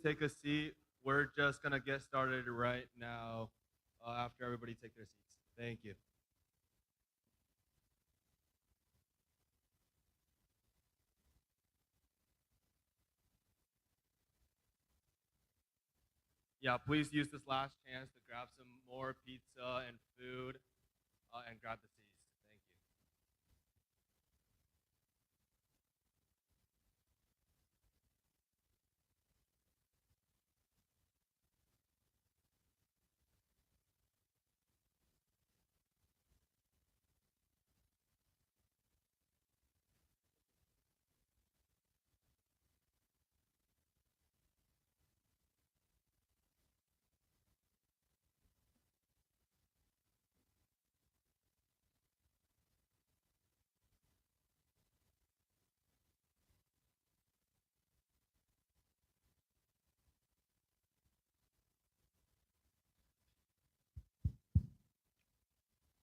Take a seat. We're just gonna get started right now after everybody take their seats. Thank you. Yeah, please use this last chance to grab some more pizza and food and grab the seats. Thank you.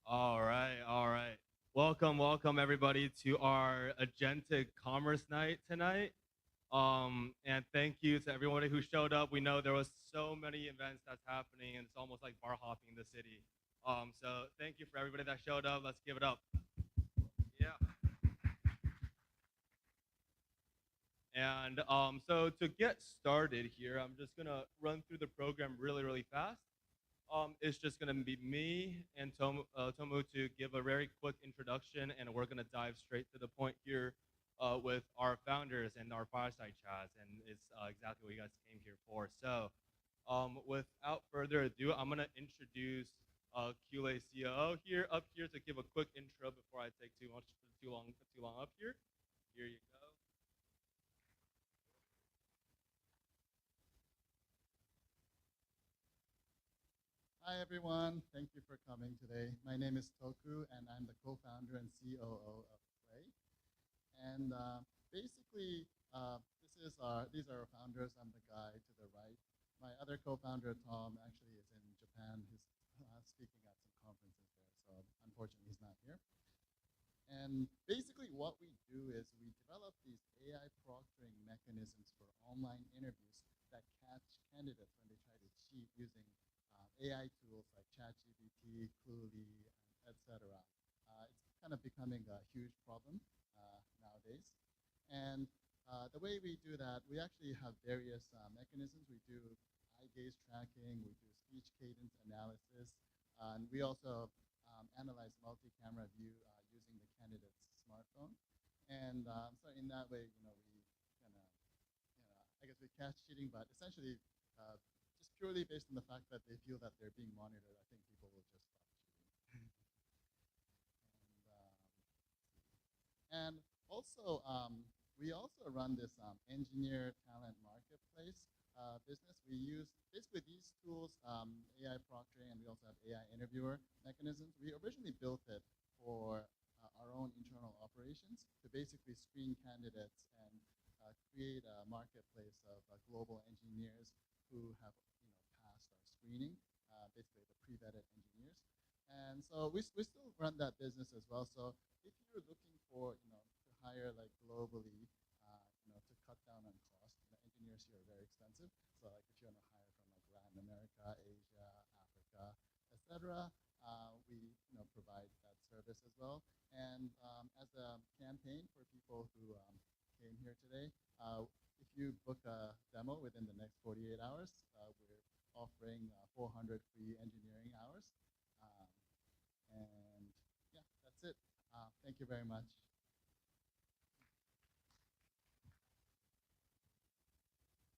All right, all right. Welcome everybody to our Agentic Commerce Night tonight. And thank you to everybody who showed up. We know there was so many events that's happening, and it's almost like bar hopping in the city. So thank you for everybody that showed up. Let's give it up. Yeah. And so to get started here, I'm just gonna run through the program really fast. It's just gonna be me and Tomu to give a very quick introduction, and we're gonna dive straight to the point here with our founders and our fireside chats, and it's exactly what you guys came here for. So, without further ado, I'm gonna introduce Qlay COO here up here to give a quick intro before I take too long up here. Here you go. Hi, everyone. Thank you for coming today. My name is Toku, and I'm the co-founder and COO of Qlay. And basically, these are our founders. I'm the guy to the right. My other co-founder, Tom, actually is in Japan. He's speaking at some conferences there, so unfortunately he's not here. And basically what we do is we develop these AI proctoring mechanisms for online interviews that catch candidates when they try to cheat using AI tools like ChatGPT, Qlay, etc. It's kind of becoming a huge problem nowadays. And the way we do that, we actually have various mechanisms. We do eye gaze tracking, we do speech cadence analysis, and we also analyze multi-camera view using the candidate's smartphone. And so in that way, we kind of, I guess we catch cheating, but essentially just purely based on the fact that they feel that they're being monitored, I think people will just stop cheating. And also, we also run this engineer talent marketplace business. We use basically these tools, AI proctoring, and we also have AI interviewer mechanisms. We originally built it for our own internal operations to basically screen candidates and create a marketplace of global engineers who have passed our screening, basically the pre-vetted engineers. And so we still run that business as well. So if you're looking for to hire like globally, to cut down on cost, engineers here are very expensive. So like if you want to hire from like Latin America, Asia, Africa, etc., we provide that service as well. And as a campaign for people who came here today, if you book a demo within the next 48 hours, we're offering 400 free engineering hours. And yeah, that's it. Thank you very much.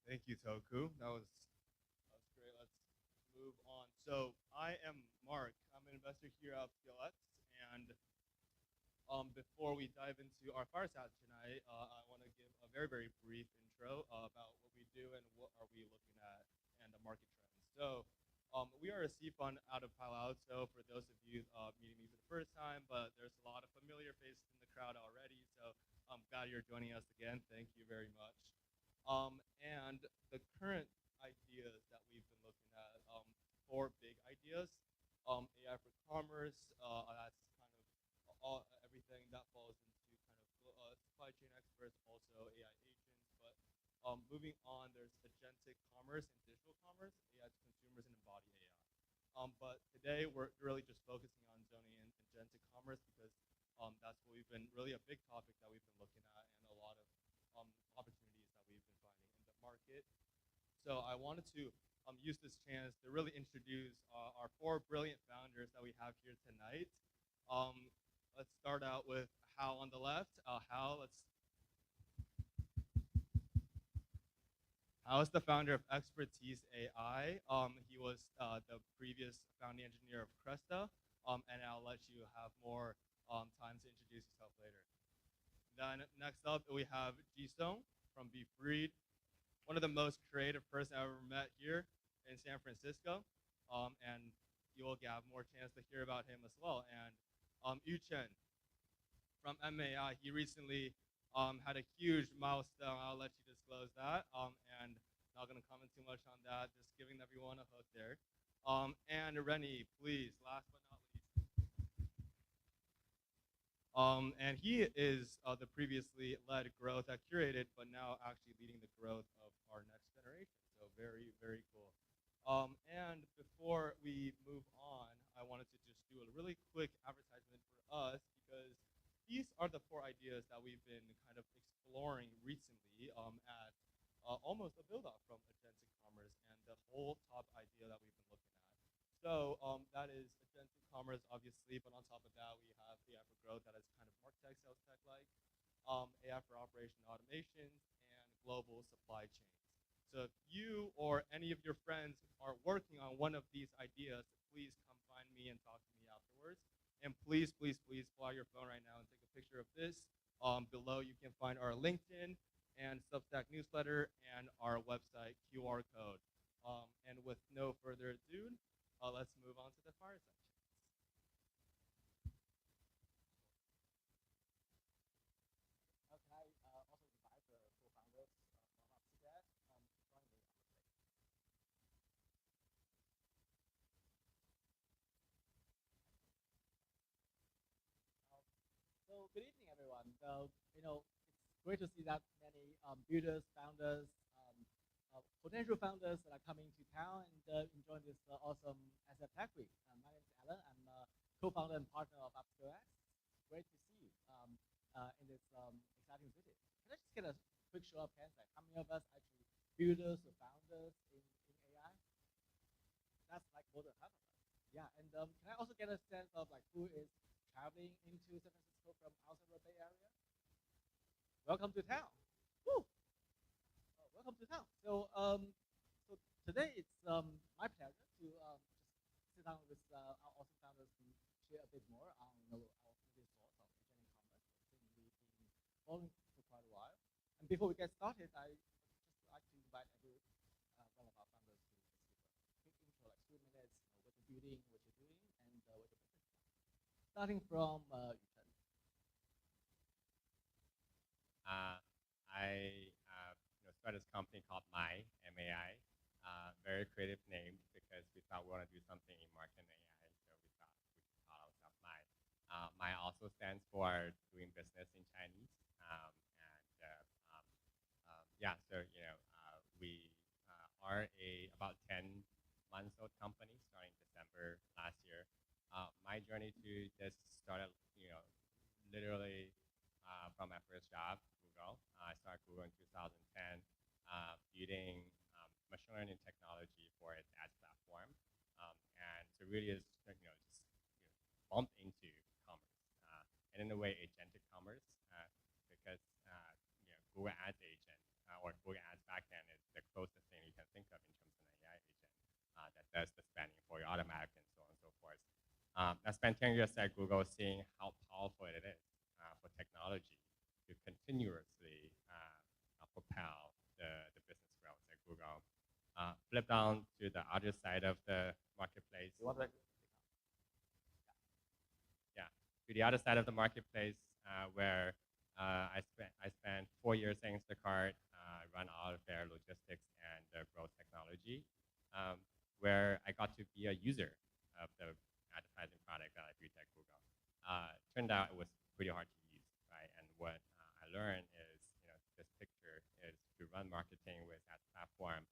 Thank you, Toku. That was great. Let's move on. So I am Mark. I'm an investor here at UpScaleX, and before we dive into our fireside tonight, I want to give a very brief intro about what we do and what are we looking at and the market trends. So we are a C fund out of Palo Alto. For those of you meeting me for the first time, but there's a lot of familiar faces in the crowd already. So I'm glad you're joining us again. Thank you very much. And the current ideas that we've been looking at, four big ideas, AI for commerce, that's kind of everything that falls into kind of supply chain experts, also AI agents. But moving on, there's agentic commerce and digital commerce, AI to consumers, and embody AI. But today we're really just focusing on zoning in agentic commerce because that's what we've been really a big topic that we've been looking at and a lot of opportunities that we've been finding in the market. So I wanted to use this chance to really introduce our four brilliant founders that we have here tonight. Let's start out with Hal on the left. Hal is the founder of Expertise AI. He was the previous founding engineer of Cresta, and I'll let you have more time to introduce yourself later. Then next up, we have Jisung from Be Freed, one of the most creative person I've ever met here in San Francisco, and you will have more chance to hear about him as well. And Yu-Chen from MAI, he recently had a huge milestone. I'll let you disclose that, and not going to comment too much on that, just giving everyone a hook there. And Rennie, please, last but not least. And he is the previously led growth at Curated, but now actually leading the growth of our next generation. So very, very cool. And before we move on, I wanted to just do a really quick advertisement for us because these are the four ideas that we've been kind of exploring recently at almost a build-up from agentic commerce and the whole top idea that we've been looking at. So that is agentic commerce, obviously, but on top of that, we have AI for growth that is kind of more tech, sales tech-like, AI for operation automations, and global supply chains. So if you or any of your friends are working on one of these ideas, please come find me and talk to me afterwards. And please, please, please pull out your phone right now and take a picture of this. Below, you can find our LinkedIn and Substack newsletter and our website QR code. And with no further ado, let's move on to the fireside chats. Can I also invite the co-founders from UpScaleX to join me on the stage? So good evening, everyone. So it's great to see that many builders, founders, potential founders that are coming to town and enjoying this awesome asset tech week. My name is Alan. I'm a co-founder and partner of UpScaleX. It's great to see you in this exciting city. Can I just get a quick show of hands? Like, how many of us actually builders or founders in AI? That's like more than half of us. Yeah, and can I also get a sense of like who is traveling into San Francisco from outside the Bay Area? Welcome to town. Woo! Welcome to town. So, so today it's my pleasure to just sit down with our awesome founders to share a bit more on our previous thoughts on agentic commerce, something we've been following for quite a while. And before we get started, I just like to invite every one of our founders to just give a quick intro, like 2 minutes, what you're building, what you're doing, and what your business is. Starting from Yu-Chen. I started this company called MAI, very creative name because we thought we want to do something in marketing AI, so we thought we could call ourselves MAI. MAI also stands for doing business in Chinese, yeah, so we are about 10 months old company starting December last year. My journey to this started, literally from my first job, Google. I started Google in 2010, building machine learning technology for its ads platform, and so really is just bumped into commerce, and in a way agentic commerce, because Google Ads agent or Google Ads back then is the closest thing you can think of in terms of an AI agent that does the spending for you automatically and so on and so forth. I spent 10 years at Google seeing how powerful it is for technology to continuously propel the business growth at Google. Flip down to the other side of the marketplace. You want to? Yeah, to the other side of the marketplace where I spent 4 years at Instacart, run all of their logistics and growth technology, where I got to be a user of the advertising product that I built at Google. Turned out it was pretty hard to use, right? And what I learned is, this picture is to run marketing with that platform.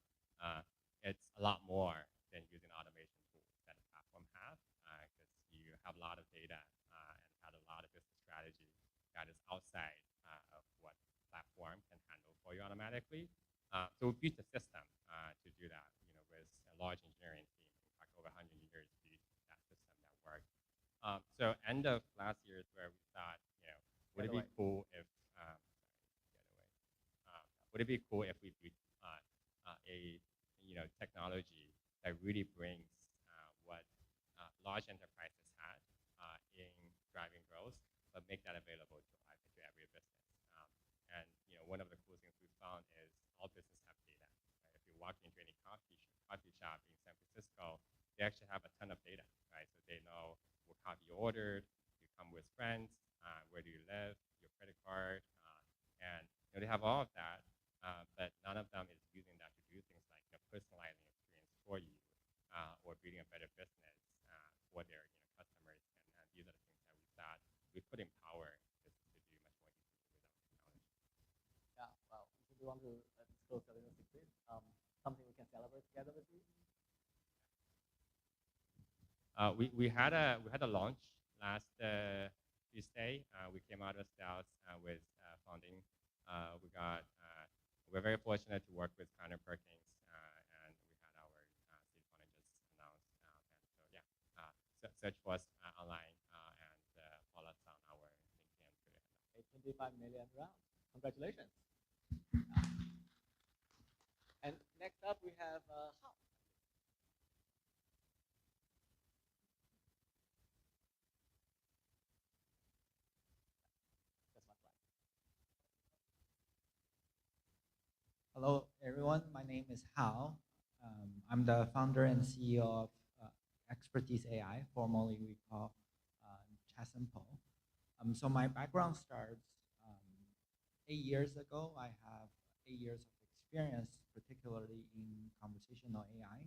would it be cool if we build a technology that really brings what large enterprises had in driving growth, but make that available to every business. And one of the cool things we found is all businesses have data. Right? If you walk into any coffee shop in San Francisco, they actually have a ton of data, right? So they know what coffee you ordered, you come with friends, where do you live, your credit card, and they have all of that, but none of them is using that to do things like personalizing experience for you, or building a better business for their customers. And these are the things that we thought we could empower business to do much more easily with our technology. Yeah, well, if you want to disclose a little secret, something we can celebrate together with you. We had a launch last Tuesday. We came out of stealth with funding. We're very fortunate to work with Connor Perkins, and we had our seed funding just announced. And so yeah, search for us online and follow us on our LinkedIn and Twitter. A $25 million round. Congratulations. And next up we have Hao. Hello, everyone. My name is Hao. I'm the founder and CEO of Expertise AI, formerly we call Chasimpo. So my background starts 8 years ago. I have 8 years of experience, particularly in conversational AI.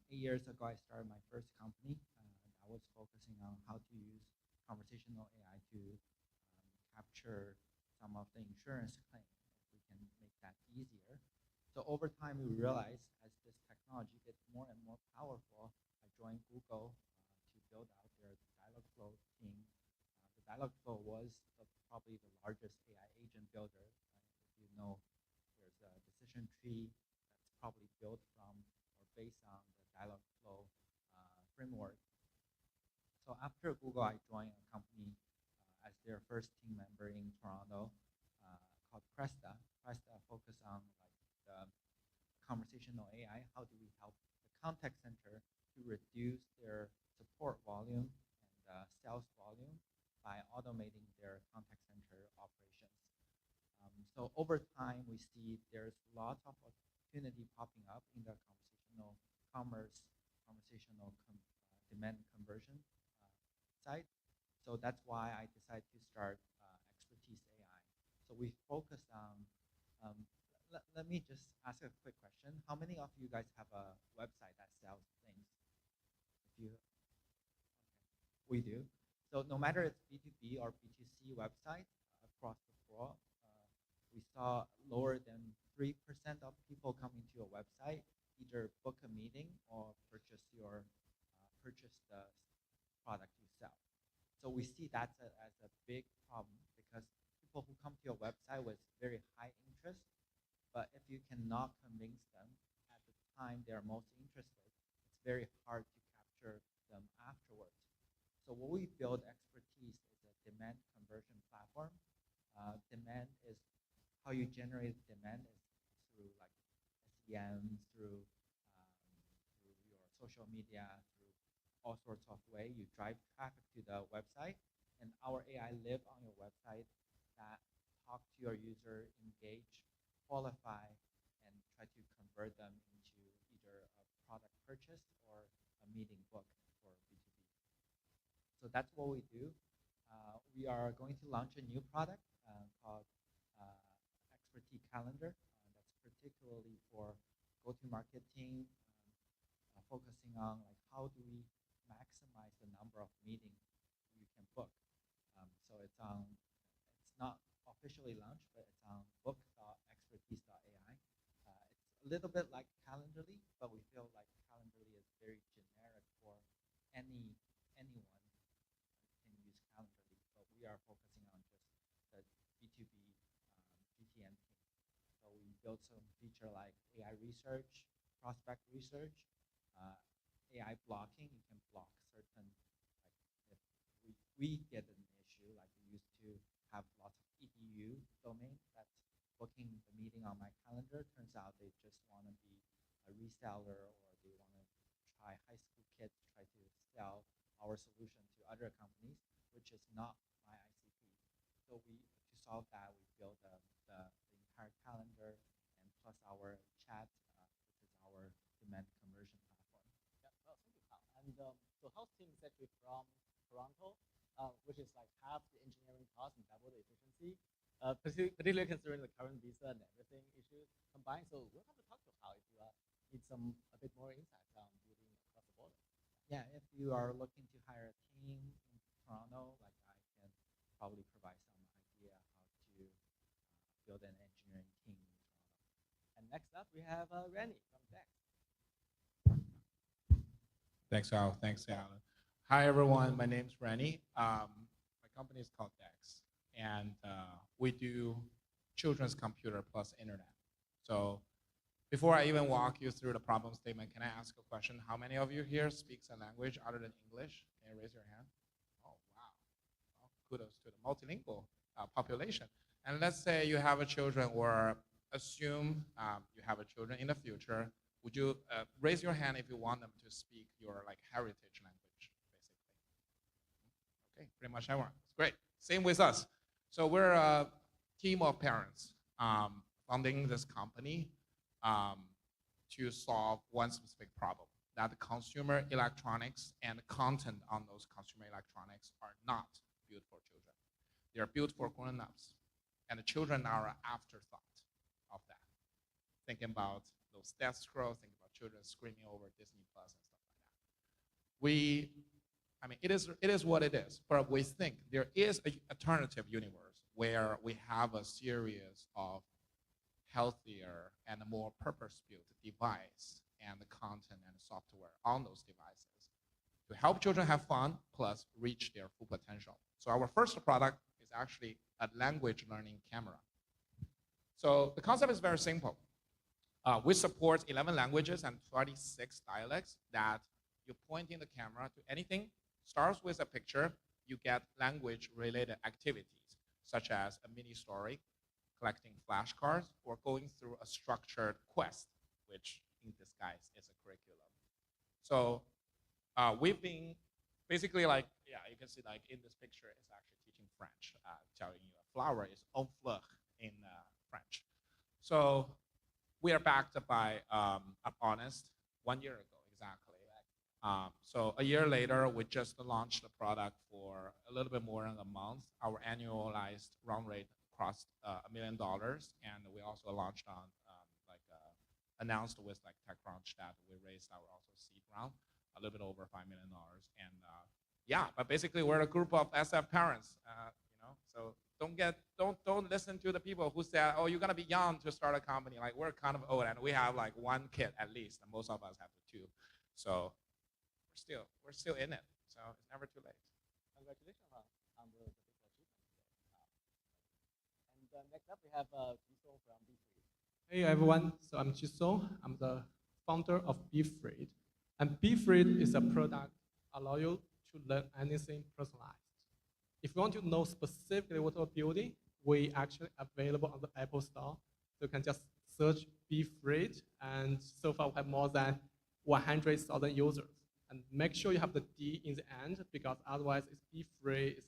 8 years ago, I started my first company. I was focusing on how to use conversational AI to capture some of the insurance claims. We can make that easier. So over time, we realized as this technology gets more and more powerful, I joined Google to build out their Dialogflow team. The Dialogflow was probably the largest AI agent builder. If you know, there's a decision tree that's probably built from or based on the Dialogflow framework. So after Google, I joined a company as their first team member in Toronto called Cresta. Cresta focus on the conversational AI. How do we help the contact center to reduce their support volume and sales volume by automating their contact center operations? So over time, we see there's lots of opportunity popping up in the conversational commerce, demand conversion side. So that's why I decided to start Expertise AI. So we focused on, let me just ask a quick question. How many of you guys have a website that sells things? If you, okay. We do. So no matter it's B2B or B2C website across the board, we saw lower than 3% of people coming to a website, either book a meeting or purchase the product you sell. So we see that as a big problem because people who come to your website with very high interest, but if you cannot convince them at the time they're most interested, it's very hard to capture them afterwards. So what we build Expertise is a demand conversion platform. Demand is how you generate demand is through like SEM, through your social media, through all sorts of ways. You drive traffic to the website, and our AI live on your website that talk to your user, engage, qualify, and try to convert them into either a product purchase or a meeting book for B2B. So that's what we do. We are going to launch a new product called Expertise Calendar. That's particularly for go-to-market team, focusing on like how do we maximize the number of meetings you can book. So it's not officially launched, but it's on book.expertise.ai. It's a little bit like Calendly, but we feel like Calendly is very generic for anyone can use Calendly, but we are focusing on just the B2B GTM team. So we built some feature like AI research, prospect research, AI blocking. You can block certain, like if we get an issue, like we used to have lots of EDU domain that's booking the meeting on my calendar. Turns out they just want to be a reseller or they want to try high school kids to try to sell our solution to other companies, which is not my ICP. So to solve that, we built the entire calendar and plus our chat, which is our demand conversion platform. Yeah, well, thank you, Kyle. And so House team is actually from Toronto, which is like half the engineering cost and double the efficiency, particularly considering the current visa and everything issues combined. So we'll have to talk to Kyle if you need a bit more insights on building across the border. Yeah, if you are looking to hire a team in Toronto, like I can probably provide some idea how to build an engineering team in Toronto. And next up, we have Rennie from Dex. Thanks, Al. Thanks, Alan. Hi, everyone. My name's Rennie. My company is called Dex, and we do children's computer plus internet. So before I even walk you through the problem statement, can I ask a question? How many of you here speaks a language other than English? Can you raise your hand? Oh, wow. Well, kudos to the multilingual population. And let's say you have a children, or assume you have a children in the future. Would you raise your hand if you want them to speak your heritage language, basically? Okay, pretty much everyone. Great. Same with us. So we're a team of parents founding this company to solve one specific problem, that the consumer electronics and the content on those consumer electronics are not built for children. They are built for grown-ups, and the children are an afterthought of that. Thinking about those death scrolls, thinking about children screaming over Disney Plus and stuff like that. It is what it is, but we think there is an alternative universe where we have a series of healthier and more purpose-built device and the content and software on those devices to help children have fun plus reach their full potential. So our first product is actually a language learning camera. So the concept is very simple. We support 11 languages and 26 dialects that you point in the camera to anything, starts with a picture, you get language-related activities, such as a mini story, collecting flashcards, or going through a structured quest, which in disguise is a curriculum. So we've been basically you can see in this picture, it's actually teaching French, telling you a flower is en fleur in French. So we are backed by Honest 1 year ago, exactly. So a year later, we just launched the product for a little bit more than a month. Our annualized run rate crossed $1 million, and we also launched on announced with TechCrunch that we raised our also seed round, a little bit over $5 million. And but basically we're a group of SF parents, so don't listen to the people who said, oh, you're gonna be young to start a company. We're kind of old, and we have one kid at least, and most of us have two. So we're still in it. So it's never too late. Congratulations on the big achievement. And next up, we have Jisoo from BeFree. Hey everyone, so I'm Jisoo. I'm the founder of BeFree. And BeFree is a product allow you to learn anything personalized. If you want to know specifically what we're building, we actually available on the Apple Store. So you can just search BeFree, and so far we have more than 100,000 users. And make sure you have the D in the end, because otherwise it's BeFree is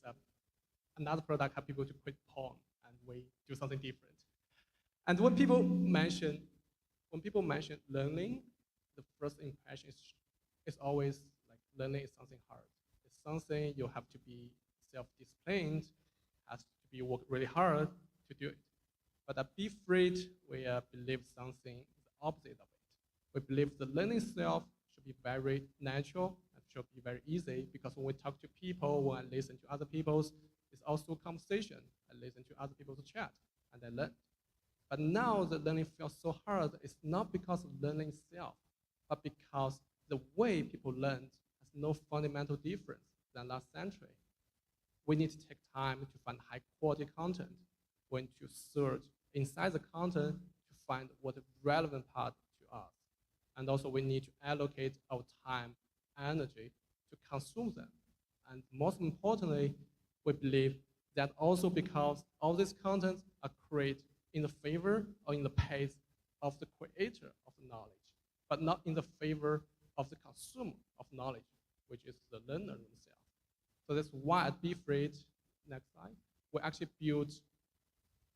another product help people to quit porn, and we do something different. And when people mention learning, the first impression is always learning is something hard. It's something you have to be self-disciplined, has to be work really hard to do it. But at BeFree, we believe something is the opposite of it. We believe the learning itself should be very natural and should be very easy, because when we talk to people, when I listen to other people's, it's also conversation. I listen to other people's chat and I learn. But now the learning feels so hard. It's not because of learning itself, but because the way people learn has no fundamental difference than last century. We need to take time to find high quality content, when to search inside the content to find what is relevant part to us. And also we need to allocate our time, energy to consume them. And most importantly, we believe that also because all these contents are created in the favor or in the pace of the creator of knowledge, but not in the favor of the consumer of knowledge, which is the learner themselves. So that's why at BeFreight, next slide,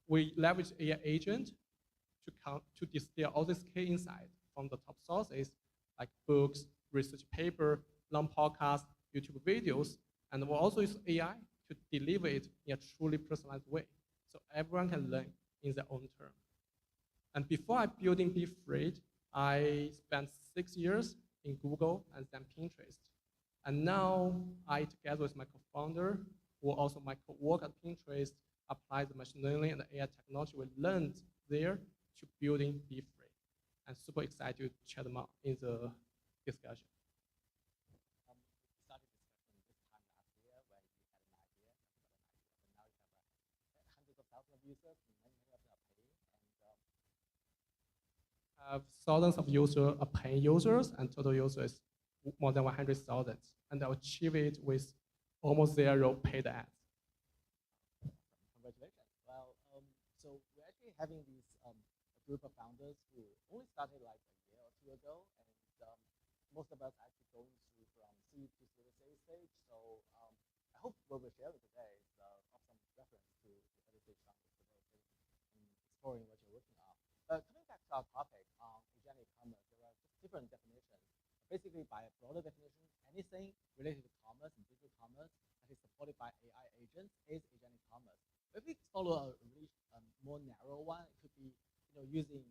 we leverage AI agent to distill all these key insights from the top sources like books, research paper, long podcasts, YouTube videos, and we'll also use AI to deliver it in a truly personalized way, so everyone can learn in their own term. And before I building BeFreight, I spent 6 years in Google and then Pinterest. And now I, together with my co-founder, who also my co-worker at Pinterest, apply the machine learning and the AI technology we learned there to building BeFreight. I'm super excited to check them out in the discussion. We started discussion this time last year when we had an idea, but now you have hundreds of thousands of users, and many of them are paying. And have thousands of users are paying users, and total users more than 100,000, and they'll achieve it with almost zero paid ads. Congratulations. Well, so we're actually having these a group of founders who only started like a year or two ago, and most of us actually going through from seed to Series A stage. So I hope what we're sharing today is of some reference to the early stage founders today in exploring what you're working on. Coming back to our topic on agentic commerce, there are just different definitions. Basically, by a broader definition, anything related to commerce and digital commerce that is supported by AI agents is agentic commerce. But if we follow a really more narrow one, it could be using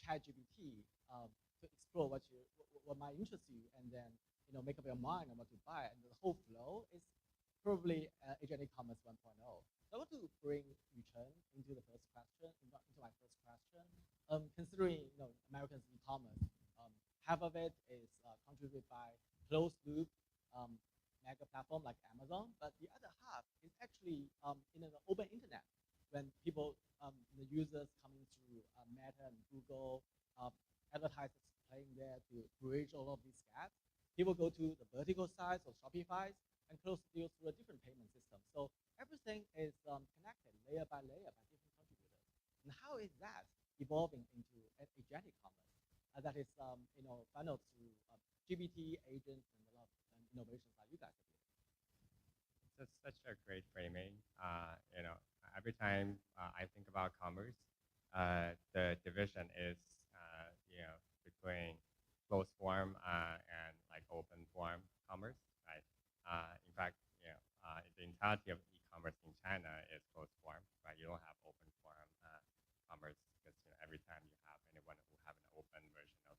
ChatGPT to explore what might interest you, and then make up your mind on what to buy, and the whole flow is probably agentic commerce 1.0. So I want to bring Yuchen into the first question, into my first question. Considering Americans e-commerce, half of it is contributed by closed loop mega platform like Amazon, but the other half is actually in an open internet when people, the users coming through Meta and Google, advertisers playing there to bridge all of these gaps. People go to the vertical side, so Shopify, and close deals through a different payment system. So everything is connected layer by layer by different contributors. And how is that evolving into agentic commerce? That is, funneled through GPT agents and a lot of innovations that you guys are doing. That's such a great framing. Every time I think about commerce, the division is, between closed form and like open form commerce, right? In fact, the entirety of e-commerce in China is closed form, right? You don't have open form commerce because every time you have anyone who have an open version of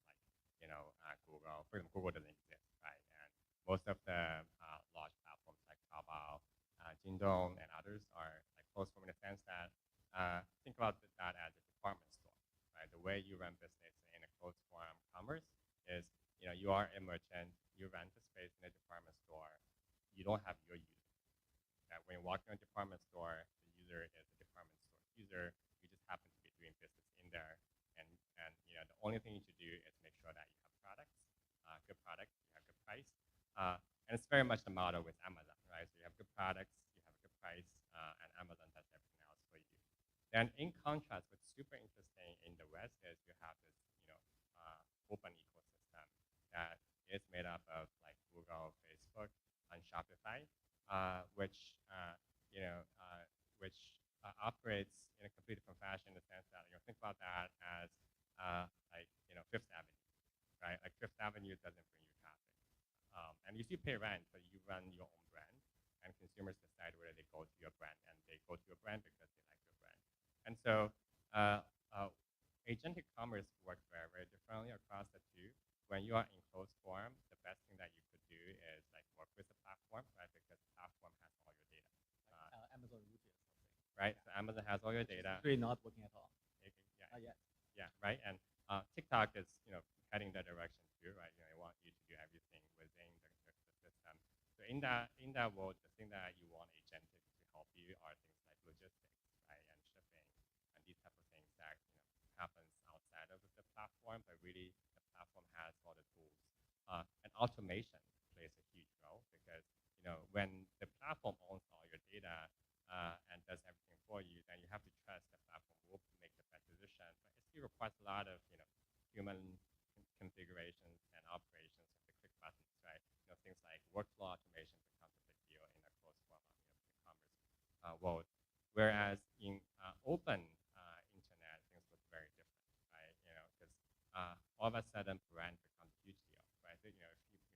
like Google, for example, Google doesn't exist, right? And most of the large platforms like Taobao, Jingdong, and others are like closed form in the sense that think about that as a department store, right? The way you run business in a closed form commerce is, you are a merchant, you rent a space in a department store, you don't have your user. That when you walk in a department store, the user is a department store user. You just happen to be doing business in there, and the only thing you should do is make sure that you have products, good products, you have good price, and it's very much the model with Amazon, right? So you have good products, you have a good price, and Amazon does everything else for you. Then in contrast, what's super interesting in the West is you have this, open ecosystem that is made up of like Google, Facebook, and Shopify, which operates in a completely different fashion in the sense that think about that as Fifth Avenue, right? Like Fifth Avenue doesn't bring you traffic, and you still pay rent, but you run your own brand, and consumers decide whether they go to your brand, and they go to your brand because they like your brand. And so agentic commerce works very, very differently across the two. When you are in closed form, the best thing that you could do is like work with the platform, right? Because the platform has all your data. Amazon Route or something. Right? So Amazon has all your data. It's really not working at all. Yeah. Yeah, right. And TikTok is, heading that direction too, right? They want you to do everything within the system. So in that world, the thing that you want agentic to help you are things like logistics, right, and shipping, and these type of things that happens outside of the platform, but really the platform has all the tools. And automation plays a huge role because when the platform owns all your data and does everything for you, then you have to trust the platform will position, but it still requires a lot of human configurations and operations of the click buttons, right? Things like workflow automation becomes a big deal in a closed form of e-commerce world. Whereas in open internet, things look very different, right? Because all of a sudden brand becomes a huge deal, right? So,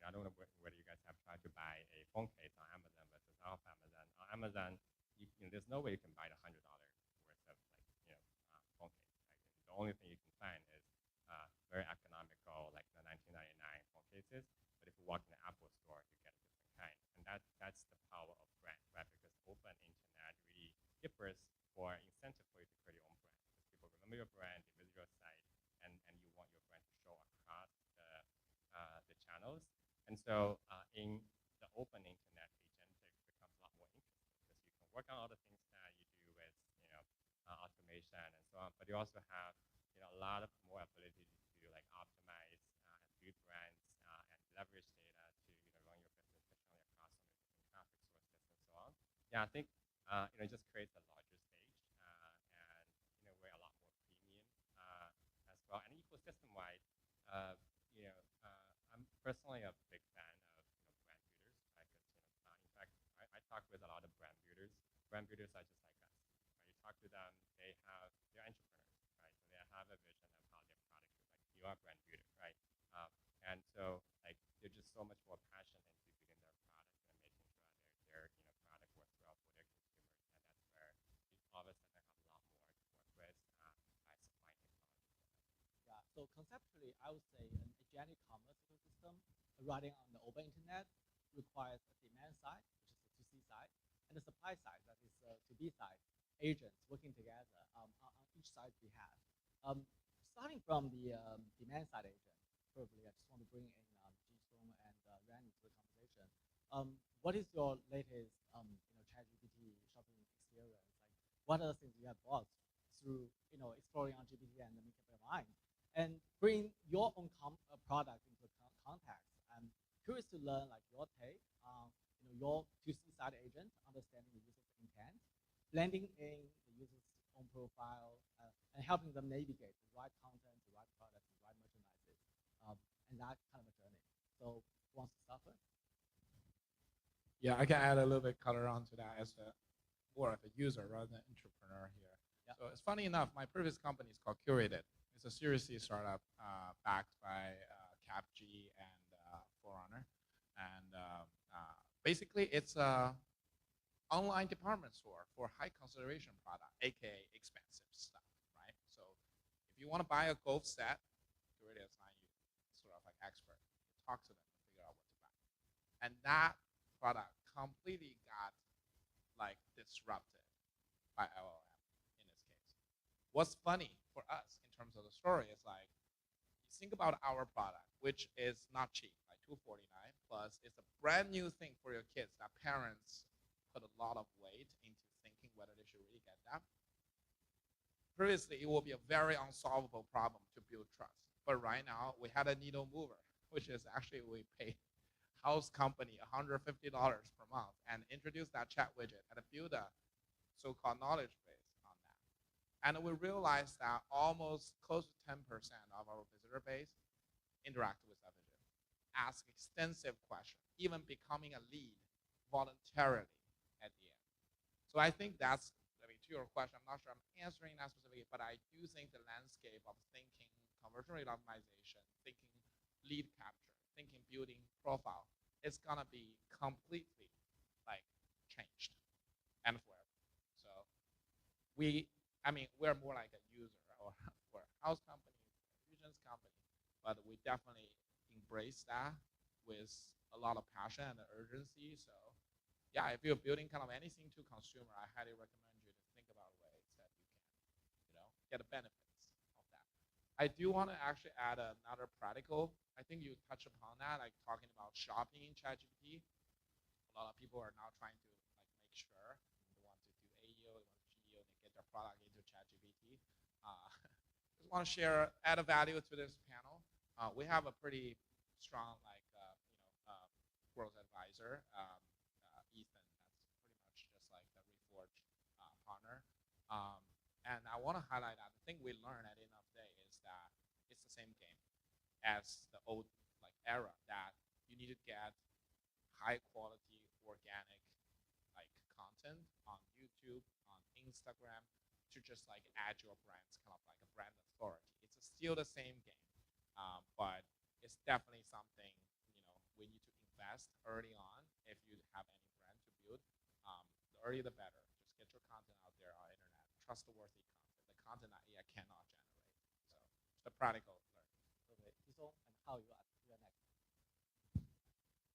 I don't know whether you guys have tried to buy a phone case on Amazon versus off Amazon. On Amazon, there's no way you can buy the $100 worth of phone case. Right? The only thing you can find is very economical, like the 1999 phone cases. But if you walk in the Apple store, you get a different kind, and that's the power of brand, right? Because open internet really differs for incentive for you to create your own brand. Because people remember your brand, they visit your site, and you want your brand to show across the channels. And so in the open internet, agentic becomes a lot more interesting because you can work on all the things that you do with automation and so on, but you also have a lot of more ability to like optimize and build brands and leverage data to run your business efficiently across so many different traffic sources and so on. Yeah, I think it just creates a larger stage and in a way a lot more premium as well. And ecosystem-wise, I'm personally a big fan of brand builders, right? Because in fact, I talk with a lot of brand builders. Brand builders are just like us. Right? You talk to them, they're entrepreneurs, right? So they have a vision of how their product should look like. You are a brand builder, right? And so like they're just so much more passionate into building their product and making sure that their product works well for their consumers. And that's where you all of a sudden have a lot more to work with by supplying technology. Yeah, so conceptually, I would say an agentic commerce ecosystem running on the open internet requires a demand side, which is the 2C side, and the supply side, that is the 2B side, agents working together on each side's behalf. Starting from the demand side agent, probably I just want to bring in Ji-Sung and Randy to the conversation. What is your latest ChatGPT shopping experience? Like, what are the things you have bought through exploring on GPT and making up your mind? And bring your own product into context. I'm curious to learn like your take on your 2C side agent, understanding the user's intent, blending in the user's own profile, and helping them navigate the right content, the right product, the right merchandises, and that kind of a journey. So, who wants to start first? Yeah, I can add a little bit color onto that as more of a user rather than entrepreneur here. Yeah. So it's funny enough, my previous company is called Curated. It's a Series C startup backed by CapG and Forerunner. And basically, it's a online department store for high consideration product, aka expensive stuff, right? So if you want to buy a golf set, Curated assign you sort of like expert. You talk to them and figure out what to buy. And that product completely got like disrupted by LLM in this case. What's funny for us in terms of the story is like, you think about our product, which is not cheap, like $249, plus it's a brand new thing for your kids that parents put a lot of weight into thinking whether they should really get that. Previously, it will be a very unsolvable problem to build trust. But right now, we had a needle mover, which is actually we pay house company $150 per month and introduce that chat widget and build a so-called knowledge base on that. And we realized that almost close to 10% of our visitor base interact with that widget, ask extensive questions, even becoming a lead voluntarily at the end. So I think that's, to your question, I'm not sure I'm answering that specifically, but I do think the landscape of thinking conversion rate optimization, thinking lead capture, thinking building profile, it's gonna be completely like changed and forever. So we're more like a user or we're a house company, regions company, but we definitely embrace that with a lot of passion and urgency. So yeah, if you're building kind of anything to consumer, I highly recommend you to think about ways that you can, get the benefits of that. I do want to actually add another practical. I think you touched upon that, like talking about shopping in ChatGPT. A lot of people are now trying to like make sure they want to do AEO, they want to GEO, they get their product into ChatGPT. Just want to add a value to this panel. We have a pretty strong growth advisor. Ethan, that's pretty much just like the Reforge partner. And I want to highlight that the thing we learned at the end of the day is that it's the same game as the old like era, that you need to get high quality organic like content on YouTube, on Instagram, to just like add your brand's kind of like a brand authority. It's still the same game, but it's definitely something we need to invest early on if you have any brand to build. The earlier the better. Just get your content out there on the internet, trustworthy content, the content that AI cannot generate. So it's the practical learning. Okay, Jisoo, and how you are next?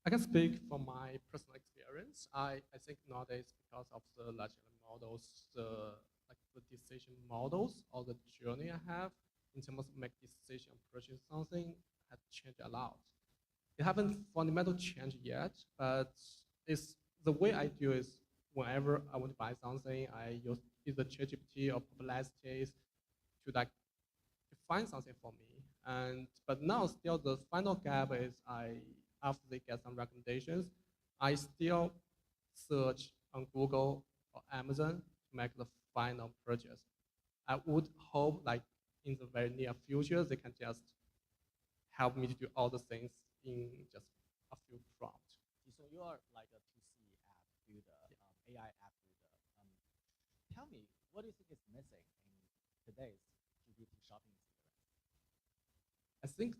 I can speak from my personal experience. I think nowadays, because of the large language models, the decision models or the journey I have in terms of make decision purchase something has changed a lot. It haven't fundamental change yet, but it's the way I do is whenever I want to buy something, I use either ChatGPT or Perplexities to like define something for me. But now still the final gap is after they get some recommendations, I still search on Google or Amazon to make the final purchase. I would hope like in the very near future they can just help me to do all the things in just a few prompts. So you are like a 2C app builder, AI app builder. Tell me, what do you think is missing in today's GPT shopping experience? I think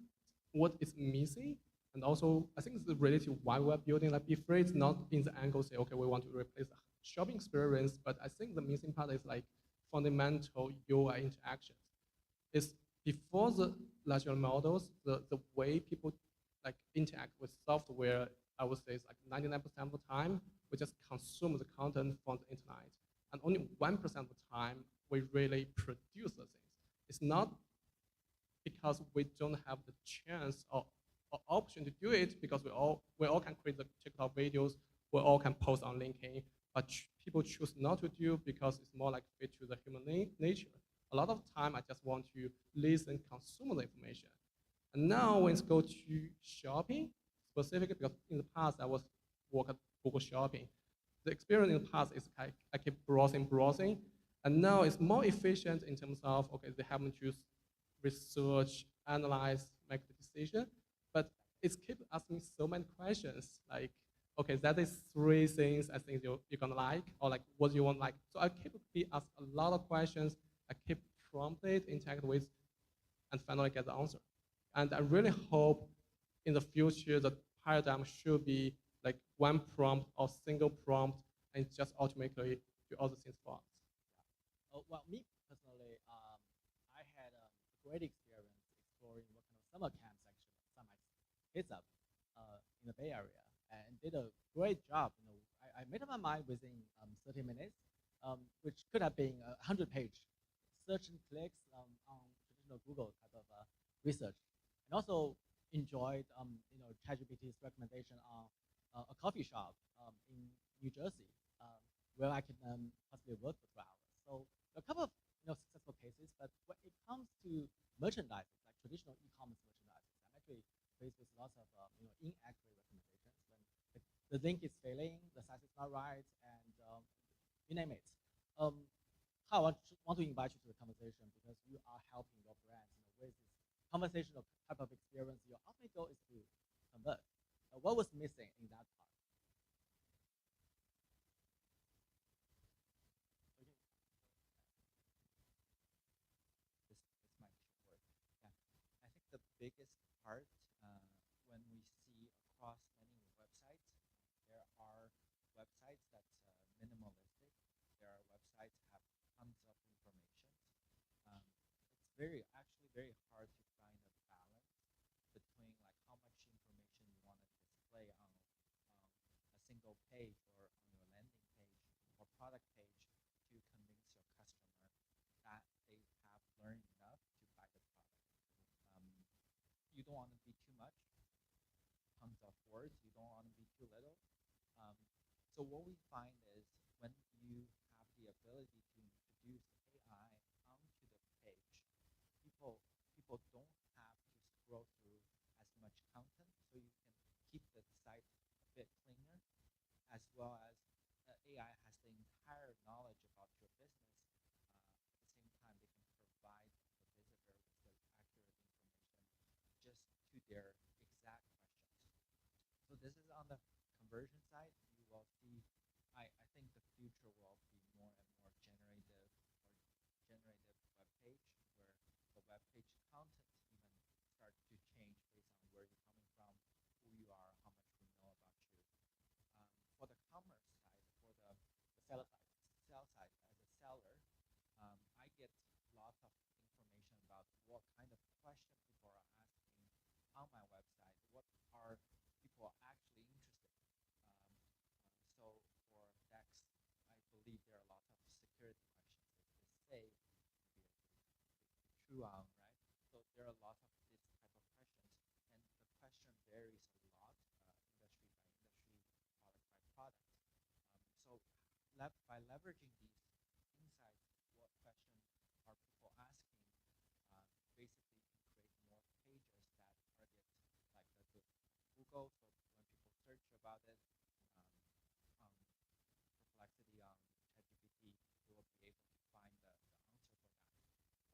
what is missing, and also I think it's related to why we're building like before it's not in the angle say, okay, we want to replace the shopping experience, but I think the missing part is like fundamental UI interactions. It's before the large language models, the way people like interact with software, I would say it's like 99% of the time, we just consume the content from the internet. And only 1% of the time, we really produce the things. It's not because we don't have the chance or option to do it, because we all can create the TikTok videos, we all can post on LinkedIn, but people choose not to do because it's more like fit to the human nature. A lot of time, I just want to listen, consume the information. And now when it's go to shopping, specifically because in the past I was work at Google Shopping, the experience in the past is I keep browsing, and now it's more efficient in terms of, okay, they have to research, analyze, make the decision, but it's keep asking so many questions, like, okay, that is 3 things I think you're gonna like, or like what you want like. So I keep be asked a lot of questions, I keep prompted, interact with, and finally get the answer. And I really hope in the future the paradigm should be like one prompt or single prompt and just automatically do all the things for us. Well, me personally, I had a great experience exploring what kind of summer camps actually sign my kids up in the Bay Area, and did a great job. I made up my mind within 30 minutes, which could have been a 100-page search and clicks on traditional Google type of research, and also enjoyed ChatGPT's recommendation on a coffee shop in New Jersey, where I can possibly work for 2 hours. So a couple of successful cases, but when it comes to merchandise, like traditional e-commerce merchandise, I'm actually faced with lots of inaccurate recommendations when the link is failing, the size is not right, and you name it. How I want to invite you to the conversation, because you are helping your brand with this conversational type of experience. Your ultimate goal is to convert. What was missing in that part? This might work. Yeah, I think the biggest part when we see across many websites, there are websites that's minimalistic. There are websites that have tons of information. It's actually very hard to find a balance between like how much information you want to display on a single page or on your landing page or product page to convince your customer that they have learned enough to buy the product. You don't want to be too much, tons of words. You don't want to be too little. So what we find is when you have the ability to introduce AI onto the page, people don't have to scroll through as much content, so you can keep the site a bit cleaner, as well as AI has the entire knowledge about your business. At the same this is on the conversion side. You will see, I think the future will be more and more generative web page, where the web page content even starts to change based on where you're coming from, who you are, how much we know about you. For the commerce side, for the seller side, as a seller, I get lots of information about what kind of question people are asking on my website, what are people actually interested in. So for DEX, I believe there are lots of security questions. Is this safe? True on, right? So there are lots of this type of questions, and the question varies a lot, industry by industry, product by product. So by leveraging these insights, what questions are people asking, basically you can create more pages that target like the Google. So when people search about it, Perplexity on ChatGPT, you will be able to find the answer for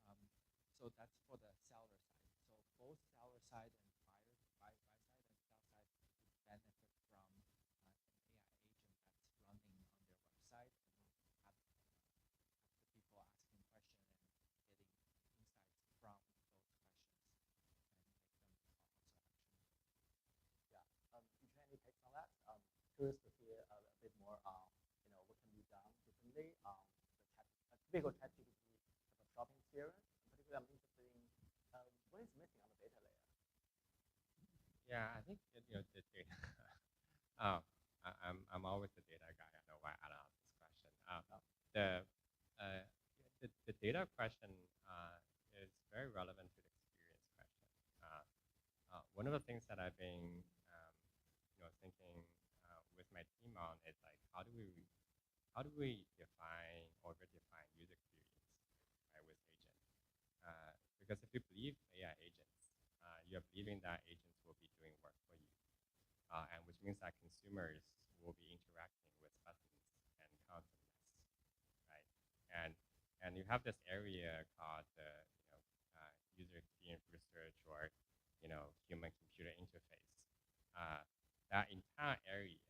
that. So that's for the seller side. So both seller side and buy side and sell side would benefit from an AI agent that's running on their website and have the people asking questions and getting insights from those questions and make them also actionable. Yeah. Any takes on that? Curious to hear a bit more on what can be done differently on the typical ChatGPT type of shopping experience. Particularly, I'm interested in what is missing on the data layer. Yeah, I think the data. I'm always the data guy. I know why I asked this question. The data question is very relevant to the experience question. One of the things that I've been thinking with my team on is like how do we define or redefine user experience, right, with agents? Because if you believe AI agents, you're believing that agents will be doing work for you, and which means that consumers will be interacting with buttons and content less, right? And you have this area called user experience research or human-computer interface. That entire area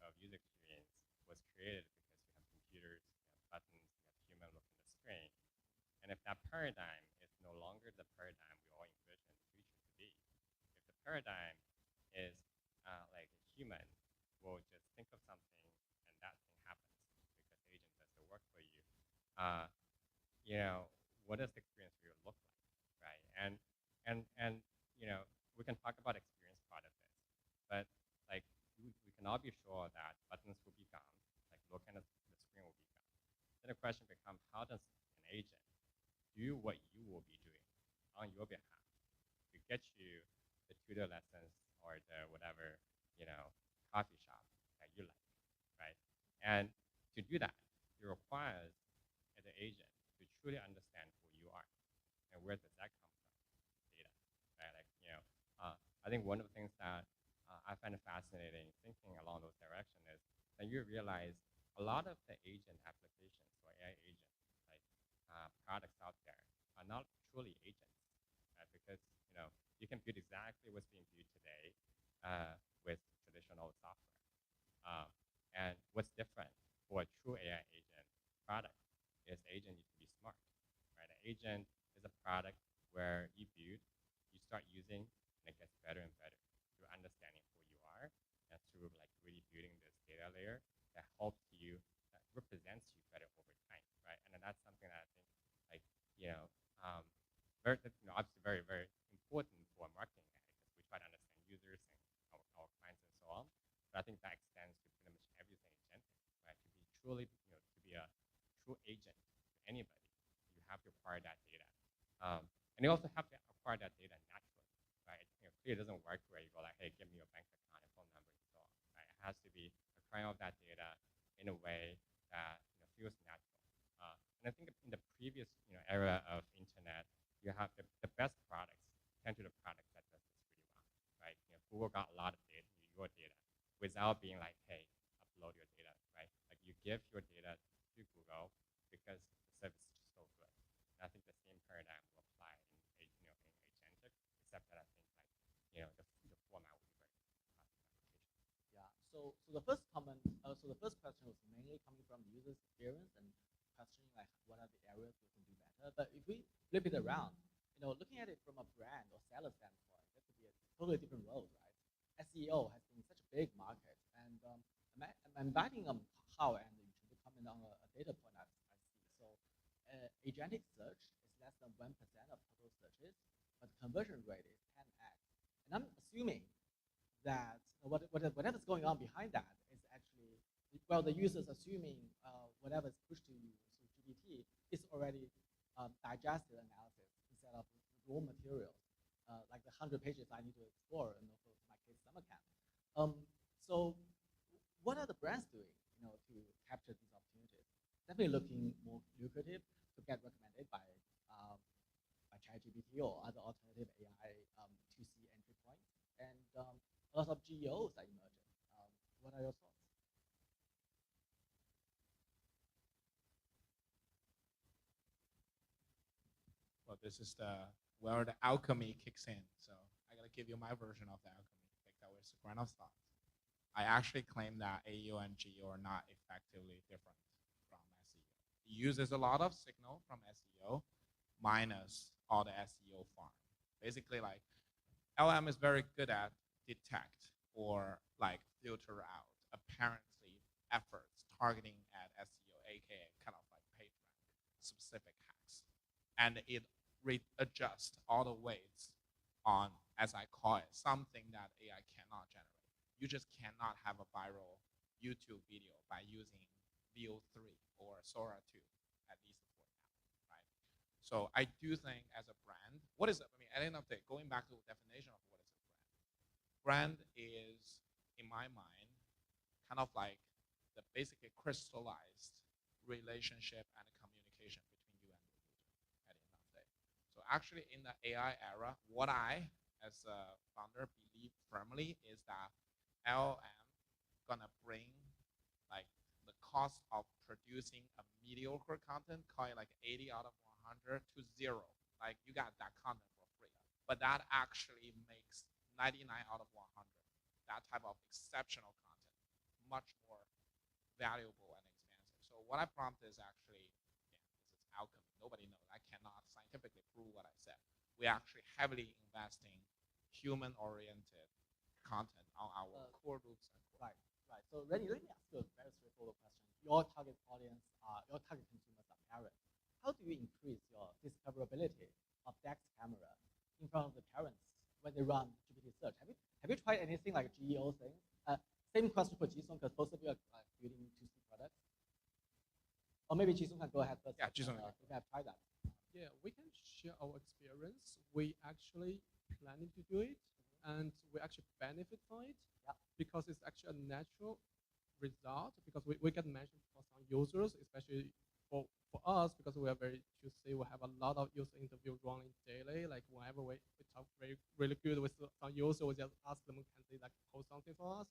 of user experience was created because we have computers, we have buttons, we have human looking at the screen. And if that paradigm is no longer the paradigm we all envision the future to be, if the paradigm is like a human will just think of something and that thing happens because the agent does the work for you, what does the experience really look like, right? And we can talk about experience part of this, but like we can all be sure that buttons will be gone, like looking at the screen will be gone. Then the question becomes, how does an agent do what you will be doing on your behalf to get you the tutor lessons or the whatever, coffee shop that you like, right? And to do that, it requires the agent to truly understand who you are and where does that come from, data, right? Like, I think one of the things that I find fascinating thinking along those directions is that you realize a lot of the agent applications or AI agents, like products out there, are not truly agents, right? Because you can build exactly what's being built today with traditional software. And what's different for a true AI agent product is the agent needs to be smart, right? An agent is a product where you build, you start using, and it gets better and better through understanding who you are and through like really building this data layer that helps you, that represents you better over time, right? And then that's something that I think, like, obviously very, very important for marketing AI because we try to understand users and our clients and so on. But I think that extends to pretty much everything agentic, right? To be truly, to be a true agent to anybody, you have to acquire that data. And you also have to acquire that data naturally, right? Clearly it doesn't work where you go like, hey, give me your bank account and phone number and so on, right? It has to be acquiring of that data in a way that feels natural. And I think in the previous era of internet, you have the best products tend to the products that does this really well, right? Google got a lot of data, your data, without being like, hey, upload your data, right? Like you give your data to Google because the service is just so good. And I think the same paradigm will apply in agentic, except that I think like the format will be very classic application. So the first comment, so the first question was mainly coming from the user experience and questioning like what are the areas we can do better. But if we flip it around, looking at it from a brand or seller standpoint, that could be a totally different road, right? SEO has been such a big market, and I'm inviting how and you should comment on a data point I see. So agentic search is less than 1% of total searches, but conversion rate is 10x. And I'm assuming that whatever's going on behind that is actually, well, the user's assuming whatever's pushed to you through GPT is already digested analysis instead of raw materials, like the 100 pages I need to explore, and also in my case, summer camp. So what are the brands doing, to capture these opportunities? Definitely looking more lucrative to get recommended by ChatGPT or other alternative AI 2C entry points, and a lot of GEOs are emerging. What are your thoughts? Well, this is where the alchemy kicks in. So I gotta give you my version of the alchemy. Take that with a grain of salt. I actually claim that AEO and GEO are not effectively different from SEO. It uses a lot of signal from SEO minus all the SEO farm. Basically, like LM is very good at detect or like filter out apparently efforts targeting at SEO, aka kind of like PageRank specific hacks, and it readjusts all the weights on, as I call it, something that AI cannot generate. You just cannot have a viral YouTube video by using VO3 or Sora 2, at least for now, right? So I do think as a brand, what is it? I mean, at the end of the day, going back to the definition of what is a brand is, in my mind, kind of like the basically crystallized relationship and communication between you and the user at the end of the day. So actually in the AI era, what I, as a founder, believe firmly is that LM gonna bring like the cost of producing a mediocre content, call it like 80 out of 100 to 0. Like you got that content for free, but that actually makes 99 out of 100, that type of exceptional content, much more valuable and expensive. So what I prompt is actually, this is alchemy. Nobody knows. I cannot scientifically prove what I said. We actually heavily investing human-oriented content on our core groups and core. Right. So Rennie, let me ask you a very straightforward question. Your target audience your target consumers are parents. How do you increase your discoverability of DeX camera in front of the parents when they run GPT search? Have you tried anything like GEO thing? Same question for Jisung, because both of you are building 2C products. Or maybe Jisung can go ahead first. Yeah, Jisung. If you have tried that. Yeah, we can share our experience. We actually planning to do it, and we actually benefit from it, because it's actually a natural result, because we get mentioned for some users, especially for us, because we are very juicy. We have a lot of user interviews running daily. Like whenever we talk really good with some user, we just ask them, can they like post something for us?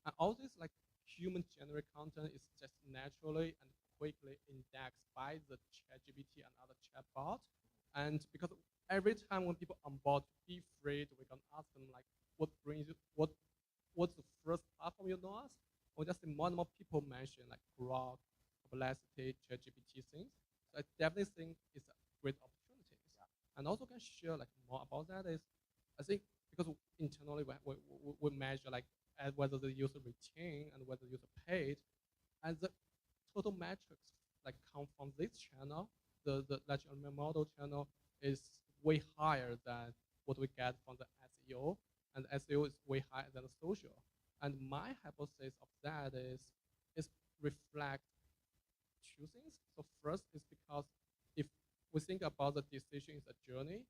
And all this like human generated content is just naturally and quickly indexed by the ChatGPT and other chatbots. And because every time when people onboard to be free, we can ask them like, what brings you, what's the first platform you know us? Or just more and more people mention like Grok, Perplexity, ChatGPT things. So I definitely think it's a great opportunity. And also can share like more about that is, I think because internally we measure like whether the user retain and whether the user paid, and the total metrics like come from this channel, the large language model channel is way higher than what we get from the SEO, and SEO is way higher than the social. And my hypothesis of that is reflect two things. So first is because if we think about the decision is a journey,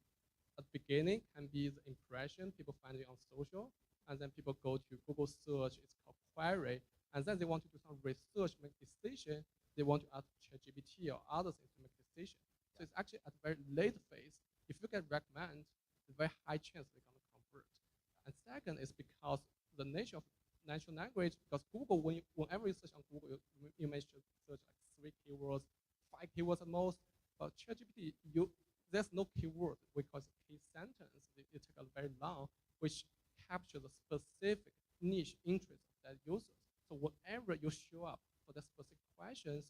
at the beginning can be the impression people find it on social, and then people go to Google search, it's called query, and then they want to do some research, make decision, they want to ask ChatGPT or other things to make decision. So it's actually at a very late phase. If you get recommend, it's a very high chance they're going to convert. And second is because the nature of natural language, because Google, whenever you search on Google, you may search like 3 keywords, 5 keywords at most. But ChatGPT, there's no keyword. We call it key sentence. It takes a very long, which capture the specific niche interest of that users. So whenever you show up for the specific questions,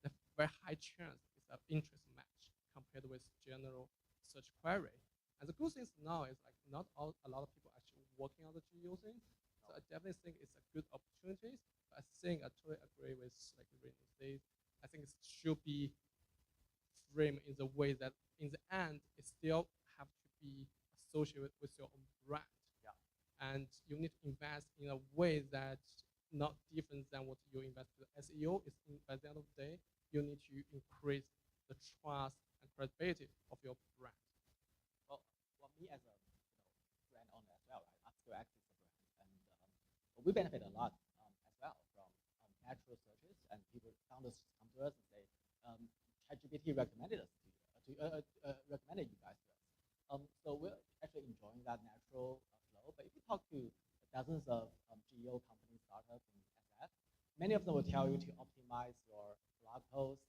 the very high chance is an interest match compared with general search query. And the good thing now is like not a lot of people actually working on the GEO thing. So I definitely think it's a good opportunity. But I think I totally agree with like Raymond says. I think it should be framed in the way that in the end it still have to be associated with your own brand. Yeah. And you need to invest in a way that's not different than what you invest in SEO. Is by the end of the day, you need to increase the trust and credibility of your brand. Well, me as a brand owner as well, right? UpScaleX is a brand, and we benefit a lot as well from natural searches, and founders come to us and say, ChatGPT recommended us recommended you guys to us. So we're actually enjoying that natural flow. But if you talk to dozens of GEO companies, startups, and SF, many of them will tell you to optimize your blog posts,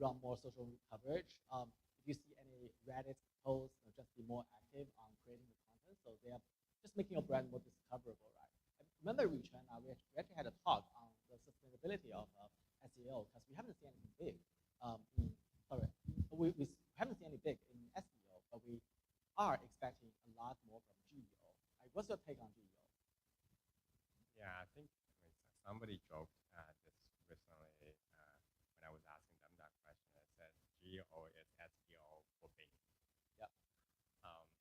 run more social coverage. If you see any Reddit posts, just be more active on creating the content. So they are just making your brand more discoverable, right? And remember, Richard, we actually had a talk on the sustainability of SEO because we haven't seen anything big. We haven't seen any big in SEO, but we are expecting a lot more from GEO. Like, what's your take on GEO? Yeah, I think somebody joked just recently when I was asking them that question. I said GEO is SEO for big. Yep.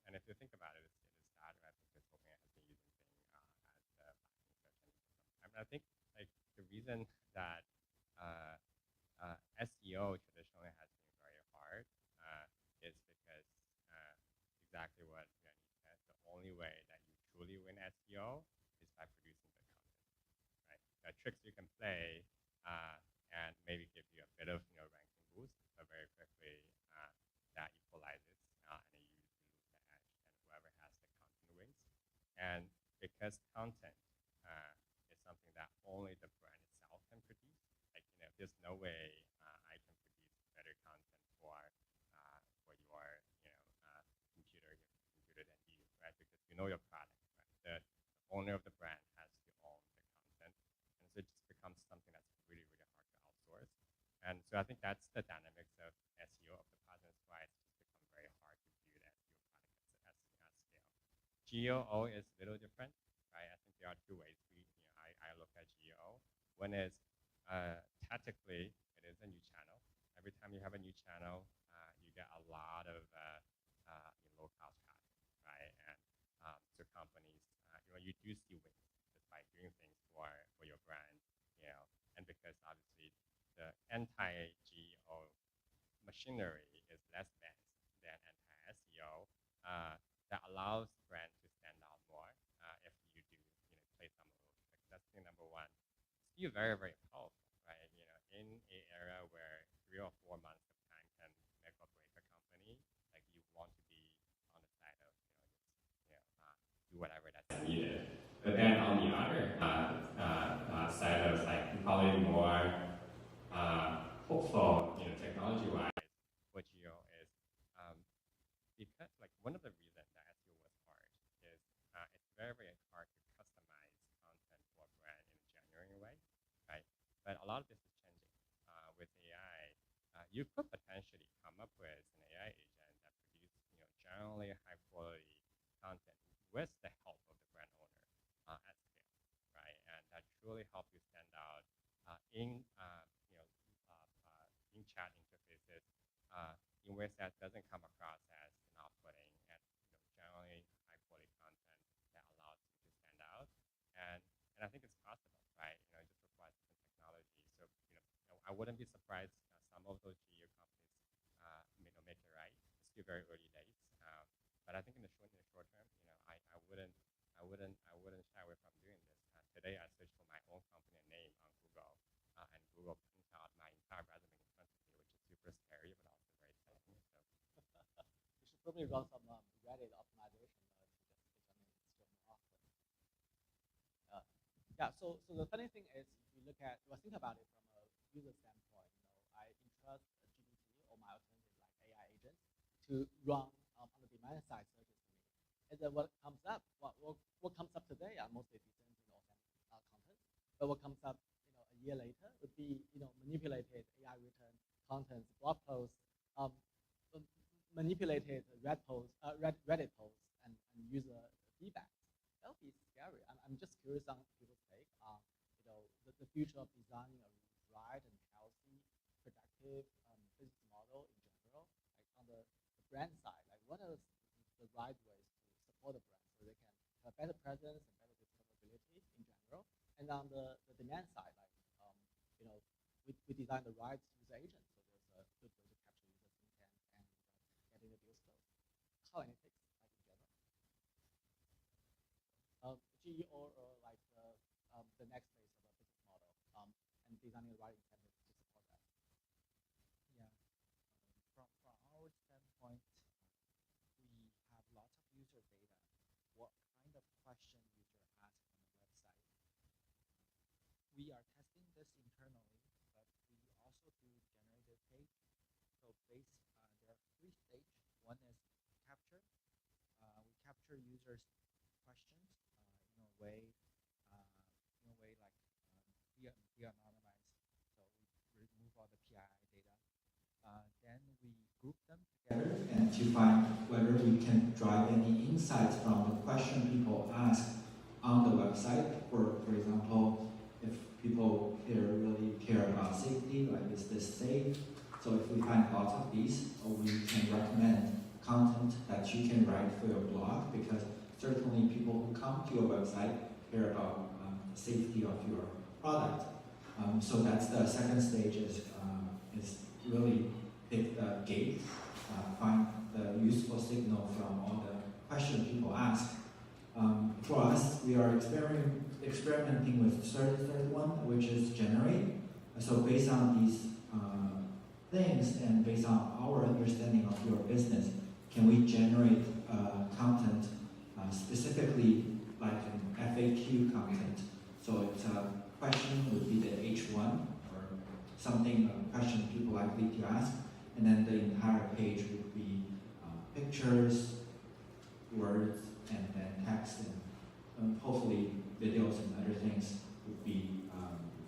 And if you think about it, it is that I think this whole thing has been using Bing as the search engine for some time. I mean, I think like the reason that SEO traditionally has been very hard is because exactly what Yanni said. The only way that you truly win SEO is by producing the content, right? There are tricks you can play and maybe give you a bit of ranking boost, but very quickly that equalizes and you lose the edge, and whoever has the content wins. And because content is something that only the brand itself can produce, like there's no way I can produce better content for your computer than you, right? Because you know your product, right? The owner of the brand has to own the content, and so it just becomes something that's really, really hard to outsource. And so I think that's the dynamics of SEO of the past, and that's why it's just become very hard to build SEO product at scale. GEO is a little different, right? I think there are two ways I look at GEO. One is tactically, it is a new channel. Every time you have a new channel, you get a lot of low-cost traffic, right? And so companies, you do see wins just by doing things for your brand, and because obviously the anti-GEO machinery is less dense than anti-SEO, that allows brand to stand out more if you do play some of those tricks. That's thing number one. Still very, very powerful, right? In an era where 3 or 4 months of time can make or break a company, like you want to be on the side of do whatever that's needed. But then on the other side of like probably more hopeful, technology-wise, what GEO is, because like one of the reasons that SEO was hard is it's very, very hard to customize content for a brand in a genuine way, right? But a lot of this is changing with AI. You could potentially come up with an AI agent that produces, generally high-quality content with the help of the brand owner at scale, right? And that truly helps you stand out in chat interfaces in ways that doesn't come across as off-putting, and generally high-quality content that allows you to stand out. And I think it's possible, right? It just requires different technology. So I wouldn't be surprised some of those GEO companies make it right. It's still very early days, but I think in the short term, I wouldn't shy away from doing this. Today I searched for my own company name on Google, and Google prints out my entire resume in front of me, which is super scary, but also very exciting. So You should probably run some Reddit optimization to just examine it still more often. Yeah. So the funny thing is, if you think about it from a user standpoint, I entrust GPT or my alternative like AI agents to run on the demand side searches for me. And then what comes up today are mostly decent, authentic content But what comes up, a year later would be, manipulated AI written content, blog posts, manipulated Reddit posts, and user feedback. That would be scary. I'm just curious on people's take on, the future of designing a right and healthy, productive business model in general, like on the brand side. Like, what are the right ways to support the brand so they can have better presence and better discoverability in general? And on the demand side, like, we design the right user agent, so there's a good way to capture users' intent and getting the deals closed. How analytics, like in general. G or like the next phase of a business model and designing the right incentives to support that. Yeah. From our standpoint, we have lots of user data. What kind of question user ask on the website? We are testing this internally, but we also do generated page. So there are 3 stages. One is capture. We capture users' questions in a way like de-anonymized. So we remove all the PII data. Then we group them together and to find whether we can drive any insights from the question people ask on the website. For example, if people really care about safety, like is this safe? So if we find lots of these, we can recommend content that you can write for your blog, because certainly people who come to your website care about the safety of your product. So that's the second stage is really pick the gate, find the useful signal from all the questions people ask. For us, we are experimenting with third one, which is generate. So based on these things and based on our understanding of your business, can we generate content specifically like an FAQ content? So it's a question would be the H1 or something, a question people likely to ask, and then the entire page would be pictures, words, and then text, and hopefully videos and other things would be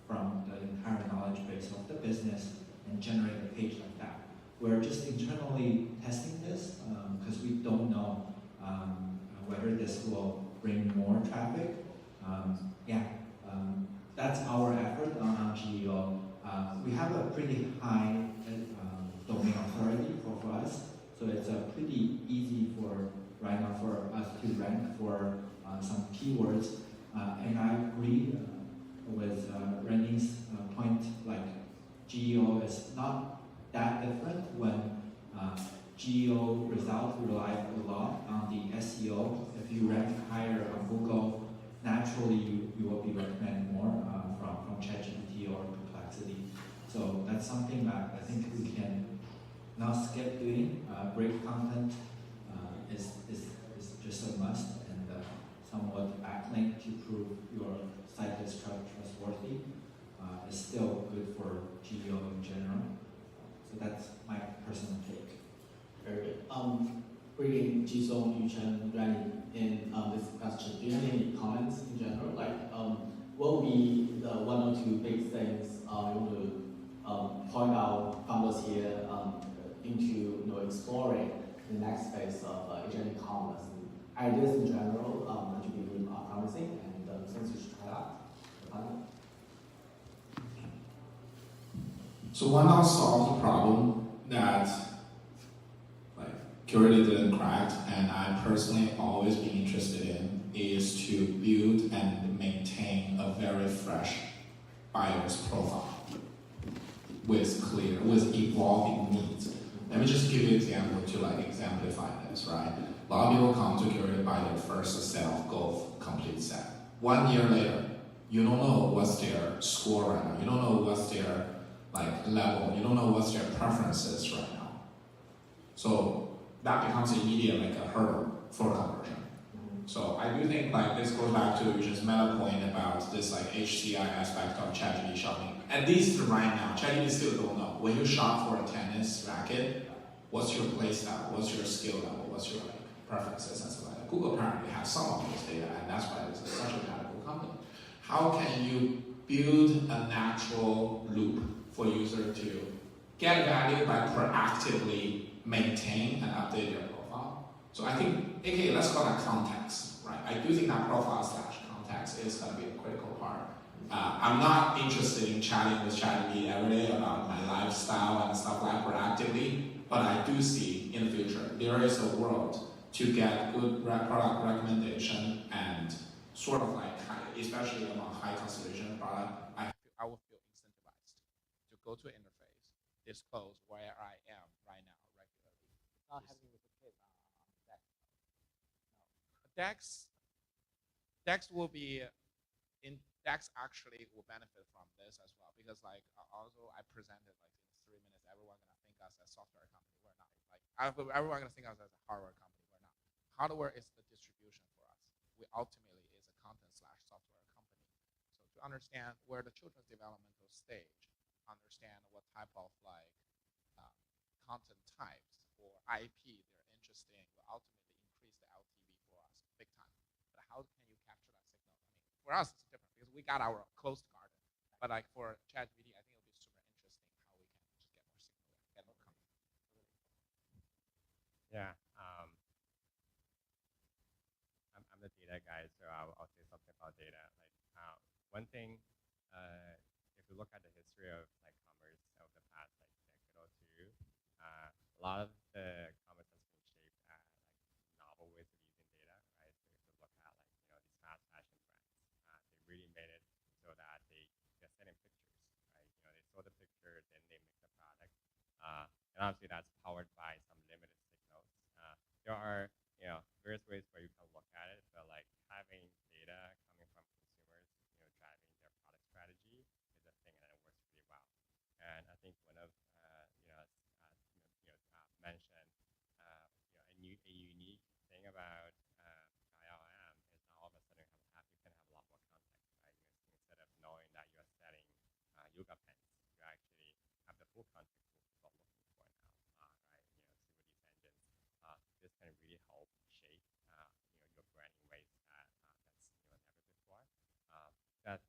from the entire knowledge base of the business and generate a page like that. We're just internally testing this because we don't know whether this will bring more traffic. That's our effort on GEO. We have a pretty high domain authority for us, so it's pretty easy right now for us to rank for some keywords. And I agree with Rennie's point, like GEO is not that different when GEO results rely a lot on the SEO. If you rank higher on Google, naturally you will be recommended more from ChatGPT or Perplexity. So that's something that I think we can not skip doing. Great content is just a must, and somewhat backlink to prove your site is trustworthy is still good for GEO in general. So that's my personal take. Very good. Bringing Jisung, Yuchen, Randy in this question, do you have any comments in general? Like, what will be the 1 or 2 big things you want to point out founders here into exploring the next phase of agentic commerce? And ideas in general that you believe are promising and things you should try out. So one unsolved problem that Qlay didn't crack, and I personally always been interested in, is to build and maintain a very fresh buyer's profile with evolving needs. Let me just give you an example to exemplify this, right? A lot of people come to Qlay buy their first set of golf complete set. 1 year later, you don't know what's their score right now. You don't know what's their level. You don't know what's their preferences right now. So that becomes immediately a hurdle for conversion. So I do think this goes back to Yuchen's meta point about this HCI aspect of ChatGPT shopping. At least right now, ChatGPT still don't know. When you shop for a tennis racket, what's your play style? What's your skill level? What's your preferences and stuff like that? Google apparently has some of this data, and that's why it's such a valuable company. How can you build a natural loop for user to get value by proactively maintain and update their profile. So I think, aka let's call that context, right? I do think that profile / context is going to be a critical part. I'm not interested in chatting with ChatGPT every day about my lifestyle and stuff like proactively, but I do see in the future there is a world to get good product recommendation and sort of like, especially among high consideration product, I will feel incentivized to go to an interface, disclose where I am right now regularly. Not having with the kid on Dex will be Dex actually will benefit from this as well, because like also I presented like in 3 minutes, everyone gonna think us as a software company. We're not. Like everyone gonna think us as a hardware company. We're not. Hardware is the distribution for us. We ultimately is a content / software company. So to understand where the children's developmental stage, understand what type of like content types or IP they're interested in, will ultimately increase the LTV for us big time. But how can you capture that signal? I mean, for us it's different because we got our closed garden. But like for ChatGPT, I think it'll be super interesting how we can just get more signal, get more content. Yeah. I'm the data guy, so I'll say something about data. Like one thing, if you look at the history of like commerce over the past like decade or two, a lot of the commerce has been shaped at like novel ways of using data, right? So if you look at like these fast fashion brands, they really made it so that they're selling pictures, right? They saw the picture, then they make the product, and obviously that's powered by some limited signals. There are various ways where you can look at it, but like having data coming from consumers, driving their product strategy is a thing, and it works really well. And I think one of mentioned a unique thing about ILM is now all of a sudden you can have a lot more context, right? Instead of knowing that you're selling yoga pants, you actually have the full context of what people are looking for now, right? Through these engines, this can really help shape your brand in ways that's never before. That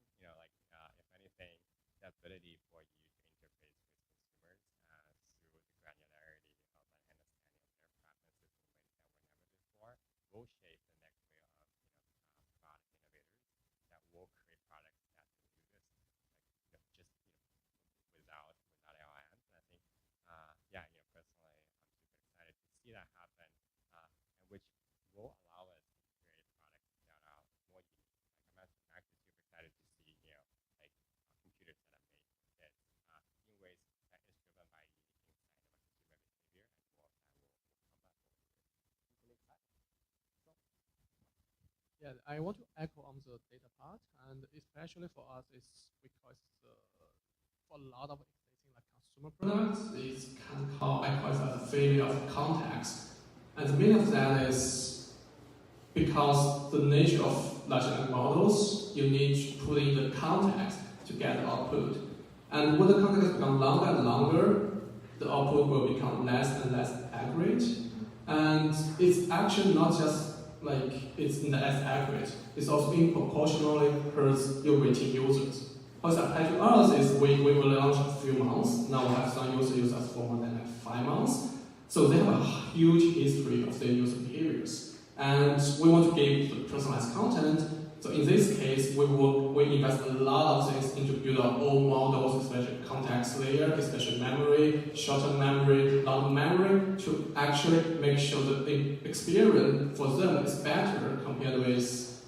if anything, the ability for you to interface with consumers through the granularity of an understanding of their preferences in ways that were never before will shape the next wave of product innovators that will create products that can do this just without LLMs. And I think personally I'm super excited to see that happen, and which will allow us to create products that are more unique. Like I'm actually super excited to see like computers that are made for kids in ways that is driven by unique insight about consumer behavior, and more of that will come back over the years. Really excited. So, Yeah, I want to echo on the data part, and especially for us, it's because for a lot of existing like consumer products, it's kind of how I call it a failure of context, and the meaning of that is because the nature of large language models, you need to put in the context to get the output, and when the context becomes longer and longer, the output will become less and less accurate, and it's actually not just like it's less accurate, it's also in proportionally hurts your waiting users. How it's applied to us is we will launch a few months, now we have some users use us for more than like 5 months, so they have a huge history of their user behaviors. And we want to give the personalized content, so in this case, we invest a lot of things into build our own models, especially context layer, especially memory, short-term memory, long memory, to actually make sure that the experience for them is better compared with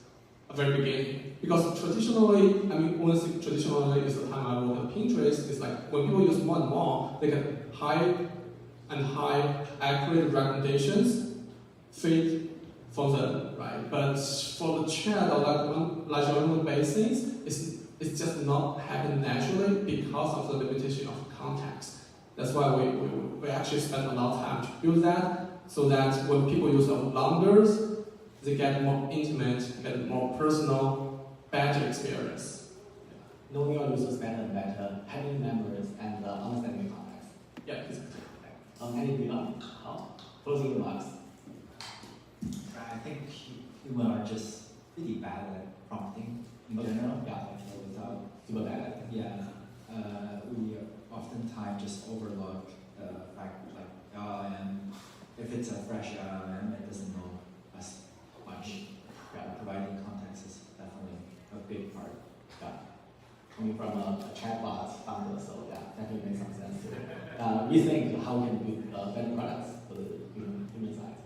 a very beginning. Because traditionally, honestly, traditionally is the time I work at Pinterest, it's like when people use more and more, they get high accurate recommendations feed for them, right? But for the chat or like large language based things, it's just not happen naturally because of the limitation of context. That's why we actually spend a lot of time to build that, so that when people use longer, they get more intimate, get more personal, better experience. Knowing your users better and better, having memories, and understanding the context. Yeah, exactly. Any closing remarks? I think humans are just pretty bad at prompting in general. Yeah. So super bad. Yeah, we oftentimes just overlook the fact like LLM, if it's a fresh LLM, it doesn't know as much. Yeah, providing context is definitely a big part. Yeah. Coming from a chatbot founder, so yeah, definitely makes some sense. We think how we can build better products for the human side.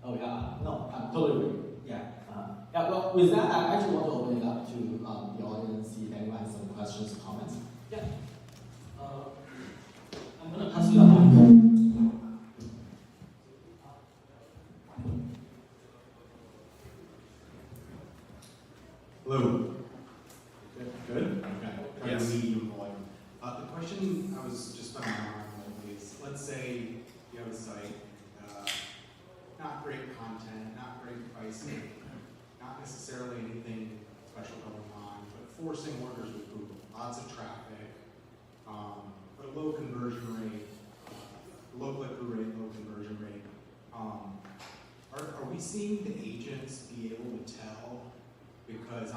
Oh yeah, no, I totally agree. Yeah. Yeah. Well, with that, I actually want to open it up to the audience, see if anyone has some questions or comments. Yeah. I'm gonna pass you the mic. Hello. Good? Okay. Try to medium volume. The question I was just spending my mind on is, let's say you have a site, not great content, not great pricing, not necessarily anything special going on, but forcing orders with Google, lots of traffic, but a low conversion rate, low click-through rate, low conversion rate. Are we seeing the agents be able to tell? Because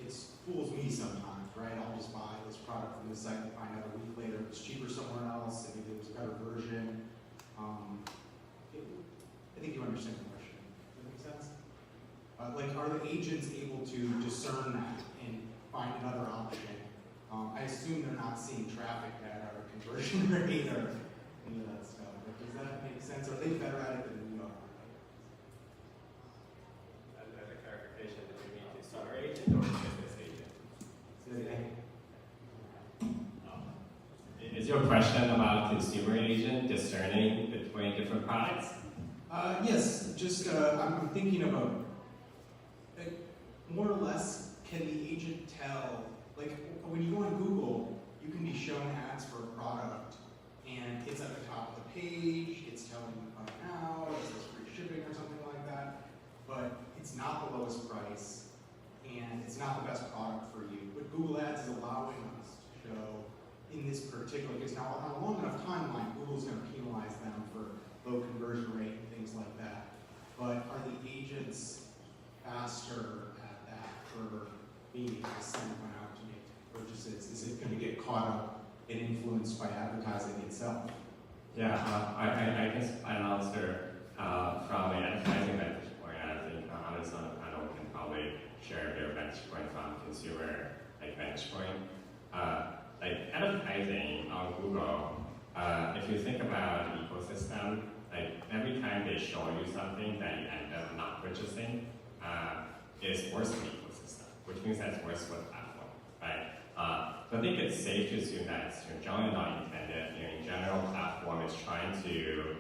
it fools me sometimes, right? I'll just buy this product from this site and find out a week later it's cheaper somewhere else, and it was a better version. I think you understand the question. Does that make sense? Like, are the agents able to discern that and find another option? I assume they're not seeing traffic data or conversion rate or any of that stuff. But does that make sense? Are they better at it than we are? As a clarification, do you mean consumer agent or business agent? Is your question about consumer agent discerning between different products? Yes, just I'm thinking about, like, more or less, can the agent tell, like, when you go on Google, you can be shown ads for a product, and it's at the top of the page, it's telling you buy now, it says free shipping or something like that, but it's not the lowest price, and it's not the best product for you. But Google Ads is allowing us to show in this particular case. Now, on a long enough timeline, Google's going to penalize them for low conversion rate and things like that. But are the agents faster at that for me to send one out to make purchases? Is it going to get caught up and influenced by advertising itself? Yeah, I guess I'll answer from an advertising vantage point. I think others on the panel can probably share their vantage point from consumer vantage point. Like advertising on Google, if you think about the ecosystem, like every time they show you something that you end up not purchasing, is worse for the ecosystem, which means that's worse for the platform, right? So I think it's safe to assume that it's generally not intended. In general, platform is trying to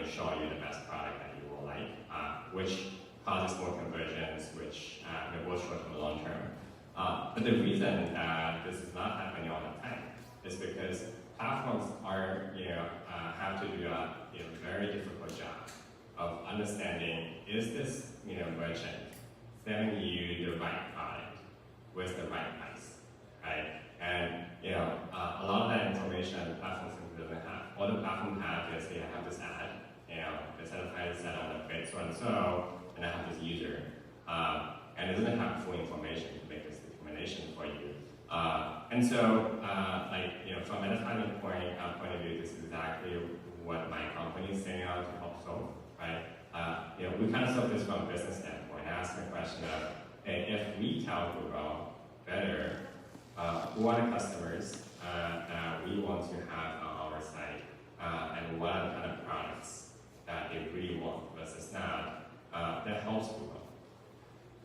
show you the best product that you will like, which causes more conversions, which both short term and long term. But the reason that this is not happening all the time is because platforms are, have to do a very difficult job of understanding, is this merchant selling you the right product with the right price, right? And a lot of that information the platform simply doesn't have. All the platform have is they have this ad, the set of prices set on the bid so and so, and I have this user, and it doesn't have full information to make this determination for you. And so, from an advertising point of view, this is exactly what my company is setting out to help solve, right? We kind of solve this from a business standpoint. I ask the question of, hey, if we tell Google better who are the customers that we want to have on our site, and what are the kind of products that they really want versus not, that helps Google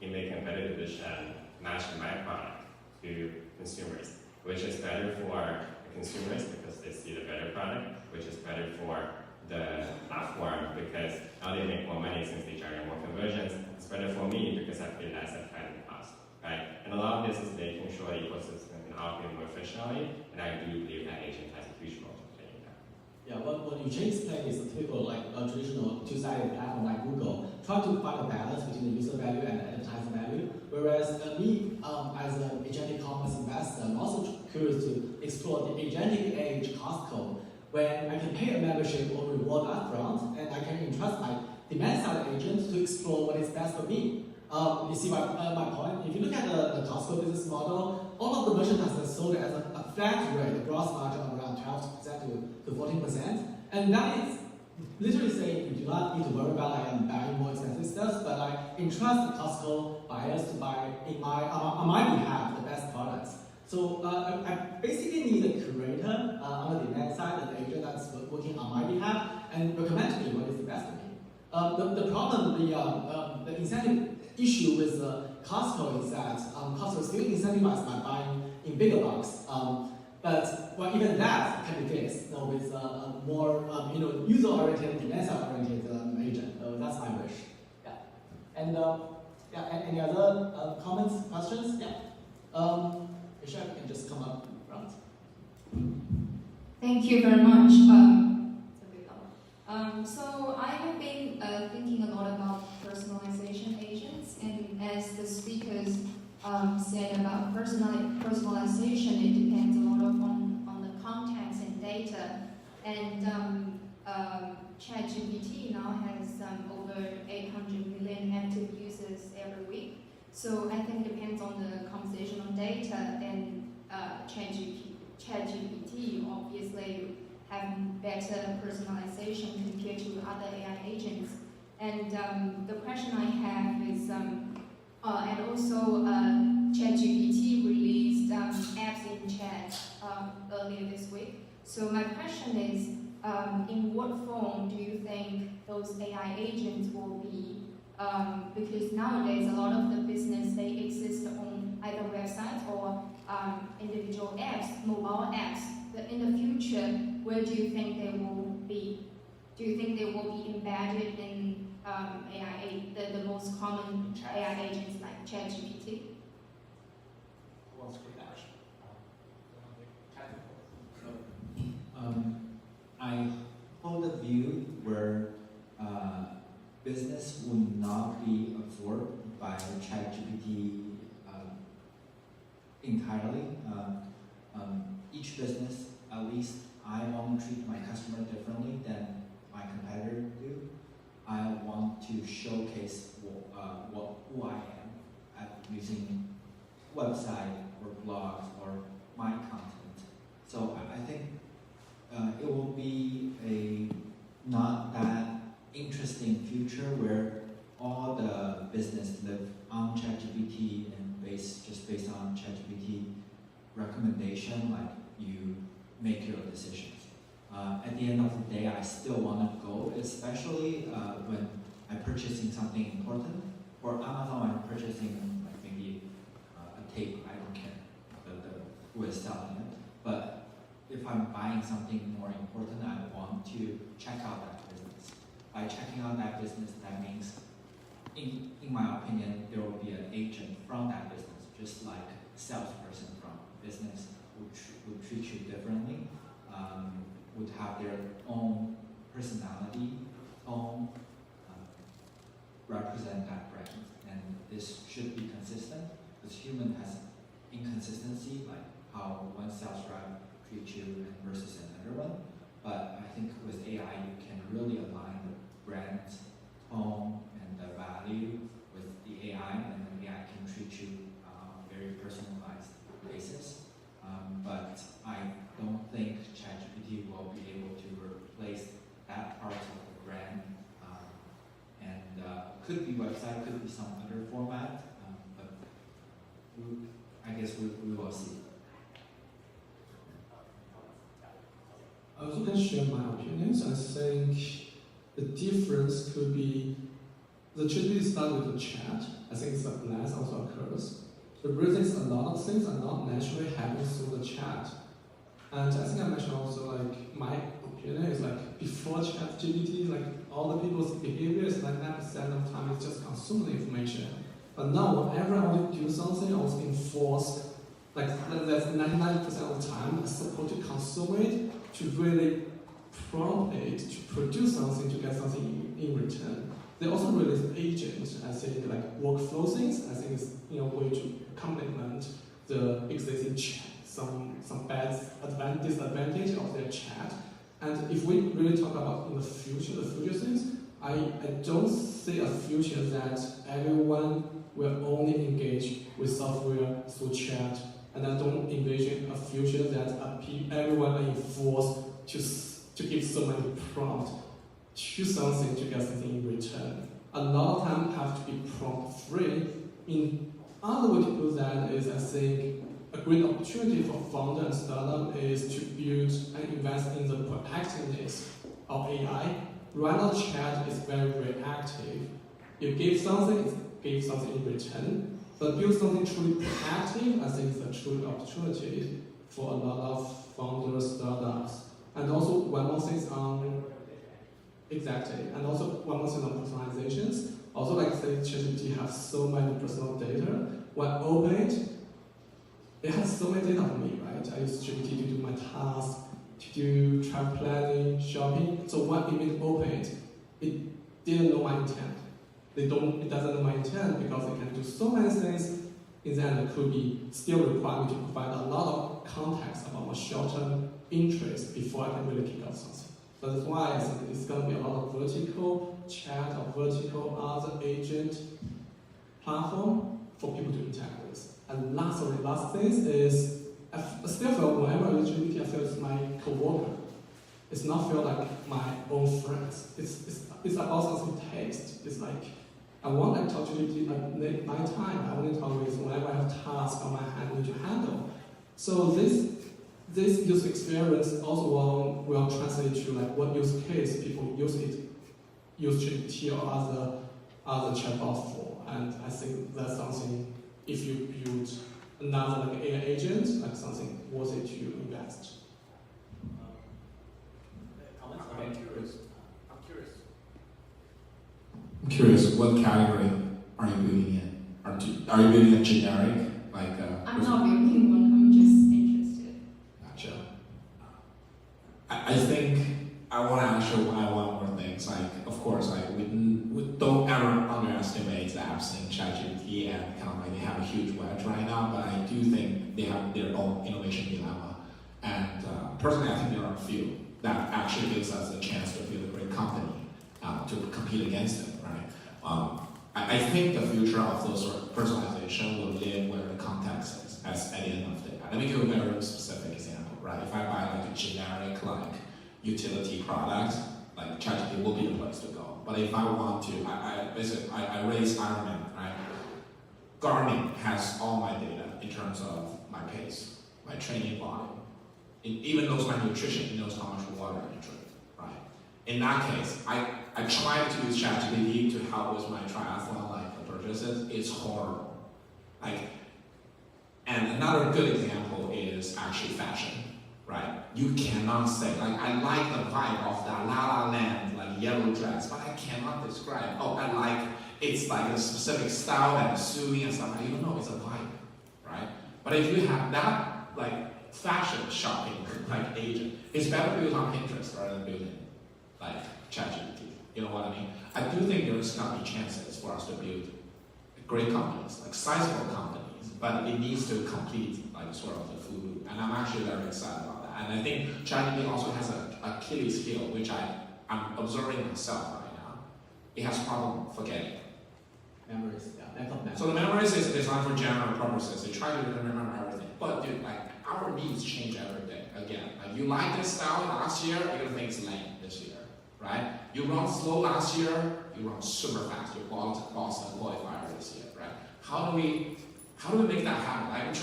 in making a better decision, matching my product to consumers, which is better for the consumers because they see the better product, which is better for the platform because now they make more money since they generate more conversions. It's better for me because I pay less advertising cost, right? And a lot of this is making sure the ecosystem can operate more efficiently, and I do believe that agent has a huge role to play in that. Yeah, what you change play is a typical traditional two-sided platform like Google, try to find a balance between the user value and the advertising value. Whereas me, as an agentic commerce investor, I'm also curious to explore the agentic age cost code, when I can pay a membership or reward upfront, and I can entrust my demand-side agent to explore what is best for me. You see my point? If you look at the Costco business model, all of the merchandise are sold as a flat rate, a gross margin of around 12% to 14%. And that is literally saying you do not need to worry about like buying more expensive stuff, but like entrust Costco buyers to buy on my behalf the best products. So I basically need a curator on the demand side, an agent that's working on my behalf and recommend to me what is the best for me. The problem, the incentive issue with Costco is that Costco still incentivizes by buying in bigger bulks. But well, even that can be fixed with a more user-oriented, demand-side-oriented agent. That's my wish. Yeah. And any other comments, questions? Yeah. Michelle, you can just come up front. Thank you very much. So I have been thinking a lot about personalization agents, and as the speakers said about personalization, it depends a lot on the context and data. And ChatGPT now has over 800 million active users every week. So I think it depends on the conversational data, and ChatGPT obviously have better personalization compared to other AI agents. And the question I have is, and also ChatGPT released apps in chat earlier this week. So my question is, in what form do you think those AI agents will be? Because nowadays a lot of the business, they exist on either websites or individual apps, mobile apps. But in the future, where do you think they will be? Do you think they will be embedded in AI, the most common AI agents like ChatGPT? Who wants to take that? I hold a view where business would not be absorbed by ChatGPT entirely. Each business, at least I want to treat my customer differently than my competitor do. I want to showcase who I am at using website or blogs or my content. So I think it will be a not that interesting future where all the business live on ChatGPT and just based on ChatGPT recommendation, like you make your decisions. At the end of the day, I still want to go, especially when I'm purchasing something important. For Amazon, I'm purchasing like maybe a tape, I don't care who is selling it. But if I'm buying something more important, I want to check out that business. By checking out that business, that means, in my opinion, there will be an agent from that business, just like a salesperson from business would treat you differently, would have their own personality, represent that brand. And this should be consistent, because human has inconsistency, like how one sales rep treats you versus another one. But I think with AI, you can really align the brand's tone and the value with the AI, and the AI can treat you on a very personalized basis. But I don't think ChatGPT will be able to replace that part of the brand. Could be website, could be some other format, but I guess we will see. I also can share my opinions. I think the difference could be the ChatGPT start with the chat. I think it's a blast also occurs. The reason is a lot of things are not naturally happening through the chat. And I think I mentioned also like my opinion is like before ChatGPT, like all the people's behavior is like 90% of the time is just consume the information. But now whenever I want to do something, I was enforced like that's 99% of the time I'm supposed to consume it to really prompt it to produce something to get something in return. They also release agents, I think like workflow things. I think it's way to complement the existing chat, some bad disadvantage of their chat. And if we really talk about in the future things, I don't see a future that everyone will only engage with software through chat, and I don't envision a future that everyone is forced to give so many prompts to something to get something in return. A lot of time have to be prompt free. In other way to put that is, I think a great opportunity for founder and startup is to build and invest in the proactiveness of AI. Right now, chat is very reactive. You give something, it gives something in return. But build something truly proactive, I think is a true opportunity for a lot of founders, startups. And also, one more thing on exactly, and also one more thing on personalizations. Also, like say, ChatGPT has so many personal data. When opened, it has so many data for me, right? I use GPT to do my tasks, to do travel planning, shopping. So when it opened, it didn't know my intent. It doesn't know my intent because it can do so many things. In the end, it could be still require me to provide a lot of context about my short-term interest before I can really kick off something. So that's why I think it's going to be a lot of vertical chat or vertical other agent platform for people to interact with. And last thing is, I still feel whenever I use GPT, I feel it's my coworker. It's not feel like my own friends. It's about something taste. It's like, I want to talk to GPT like nighttime. I want to talk with whenever I have tasks on my hand I need to handle. So this user experience also will translate to like what use case people use GPT or other chatbots for. And I think that's something, if you build another like AI agent, like something worth it to invest. I'm curious, what category are you building in? Are you building a generic, like I'm not building one, I'm just interested. Gotcha. I think I want to actually add one more thing. It's like, of course, like we don't ever underestimate the apps in ChatGPT, and kind of like they have a huge wedge right now, but I do think they have their own innovation dilemma. And personally, I think there are a few that actually gives us a chance to build a great company to compete against them, right? I think the future of those sort of personalization will live where the context is at the end of the day. Let me give a very specific example, right? If I buy like a generic like utility product, like ChatGPT will be the place to go. But if I want to, I raise Iron Man, right? Garmin has all my data in terms of my pace, my training volume. It even knows my nutrition, it knows how much water I drink, right? In that case, I tried to use ChatGPT to help with my triathlon like purchases. It's horrible. And another good example is actually fashion, right? You cannot say, like, I like the vibe of that La La Land, like yellow dress, but I cannot describe, it's like a specific style and sewing and stuff. I don't know, it's a vibe, right? But if you have that, like, fashion shopping, like, agent, it's better built on Pinterest rather than building, like, ChatGPT. You know what I mean? I do think there's going to be chances for us to build great companies, like sizable companies, but it needs to complete like sort of the full loop. And I'm actually very excited about that. And I think ChatGPT also has a Achilles heel, which I'm observing myself right now. It has problem forgetting. Memories, yeah. So the memories is designed for general purposes. They try to remember everything. But dude, like our needs change every day. Again, like you like this style last year, you're gonna think it's lame this year, right? You run slow last year, you run super fast. You Boston qualifier this year, right? How do we make that happen?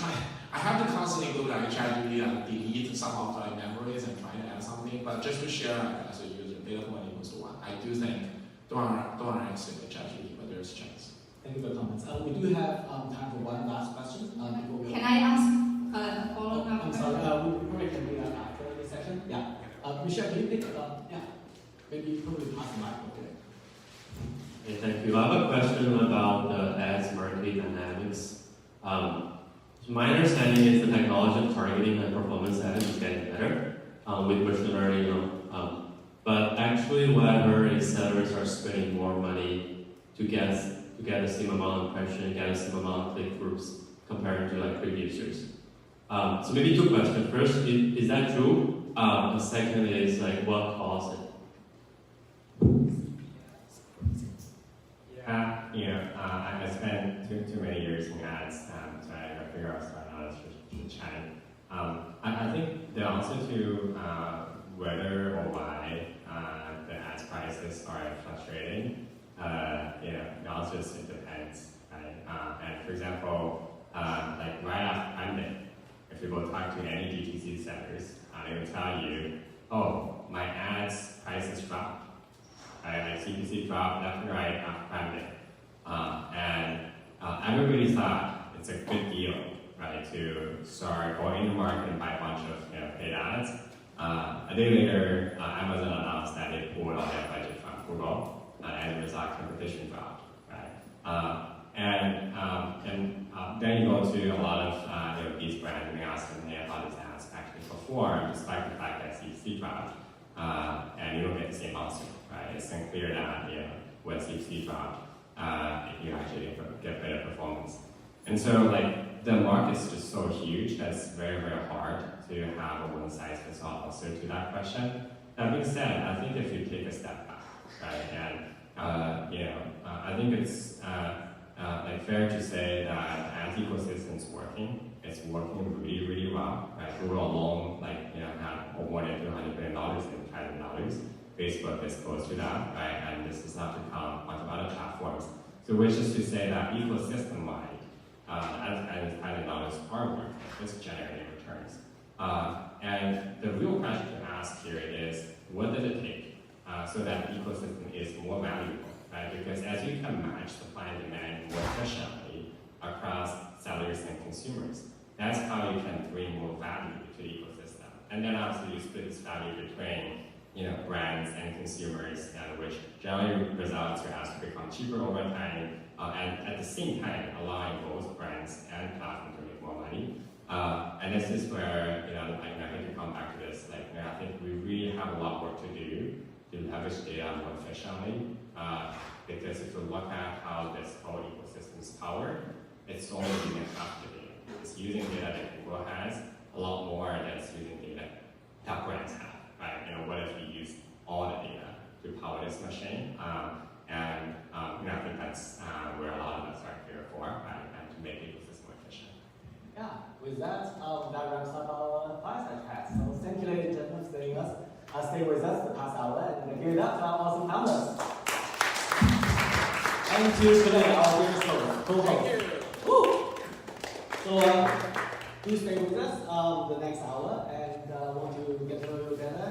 I have to constantly go back to ChatGPT and delete some of my memories and try to add something. But just to share as a user, data point equals to 1. I do think don't underestimate ChatGPT, but there's a chance. Thank you for the comments. We do have time for one last question. Can I ask a follow-up I'm question? sorry, we probably can do that after this session. Yeah. Michelle, can you pick yeah. Maybe probably pass the mic. Okay. Hey, thank you. I have a question about the ads market dynamics. My understanding is the technology of targeting and performance ads is getting better with machine learning. But actually, what I heard is sellers are spending more money to get the same amount of impression, get the same amount of click-throughs compared to like previous years. So maybe 2 questions. First, is that true? The second is like what caused it? using ads. So I figure out right now that's Chan. I think the answer to whether or why the ads prices are fluctuating, the answer is it depends, right? And for example, like right after Prime Day, if you go talk to any DTC sellers, they will tell you, oh, my ads prices dropped. Right? CPC dropped left and right after Prime Day. And everybody thought it's a good deal, right, to start going in the market and buy a bunch of paid ads. A day later, Amazon announced that they pulled all their budget from Google, and the result competition dropped, right? Then you go to a lot of these brands and they ask them, hey, how does ads actually perform, despite the fact that CPC dropped, and you don't get the same answer, right? It's unclear that when CPC dropped, you actually get better performance. And so, like, the market's just so huge that it's very, very hard to have a one-size-fits-all answer to that question. That being said, I think if you take a step back, right, and I think it's like fair to say that ads ecosystem is working. It's working really, really well. Right? Google alone, had more than $200 billion in private dollars. Facebook is close to that, right? And this is not to count a bunch of other platforms. So which is to say that ecosystem-wide, and private dollars are working. It's generating returns. And the real question to ask here is, what does it take so that the ecosystem is more valuable? Right? Because as you can match supply and demand more efficiently across sellers and consumers, that's how you can bring more value to the ecosystem. And then obviously you split this value between brands and consumers, which generally results to us to become cheaper over time, and at the same time allowing both brands and platforms to make more money. And this is where I hate to come back to this. I think we really have a lot of work to do to leverage data more efficiently. Because if you look at how this whole ecosystem is powered, it's only using half the data. It's using data that Google has a lot more than it's using data that brands have. Right? What if we use all the data to power this machine? I think that's where a lot of us are here for, right? And to make the ecosystem efficient. Yeah, with that, that wraps up our fireside chat. So thank you, ladies and gentlemen, for staying us. Stay with us the past hour and give it up to our awesome founders. And to Qlay, our dear co-host. Woo! So please stay with us the next hour and want to get to know you better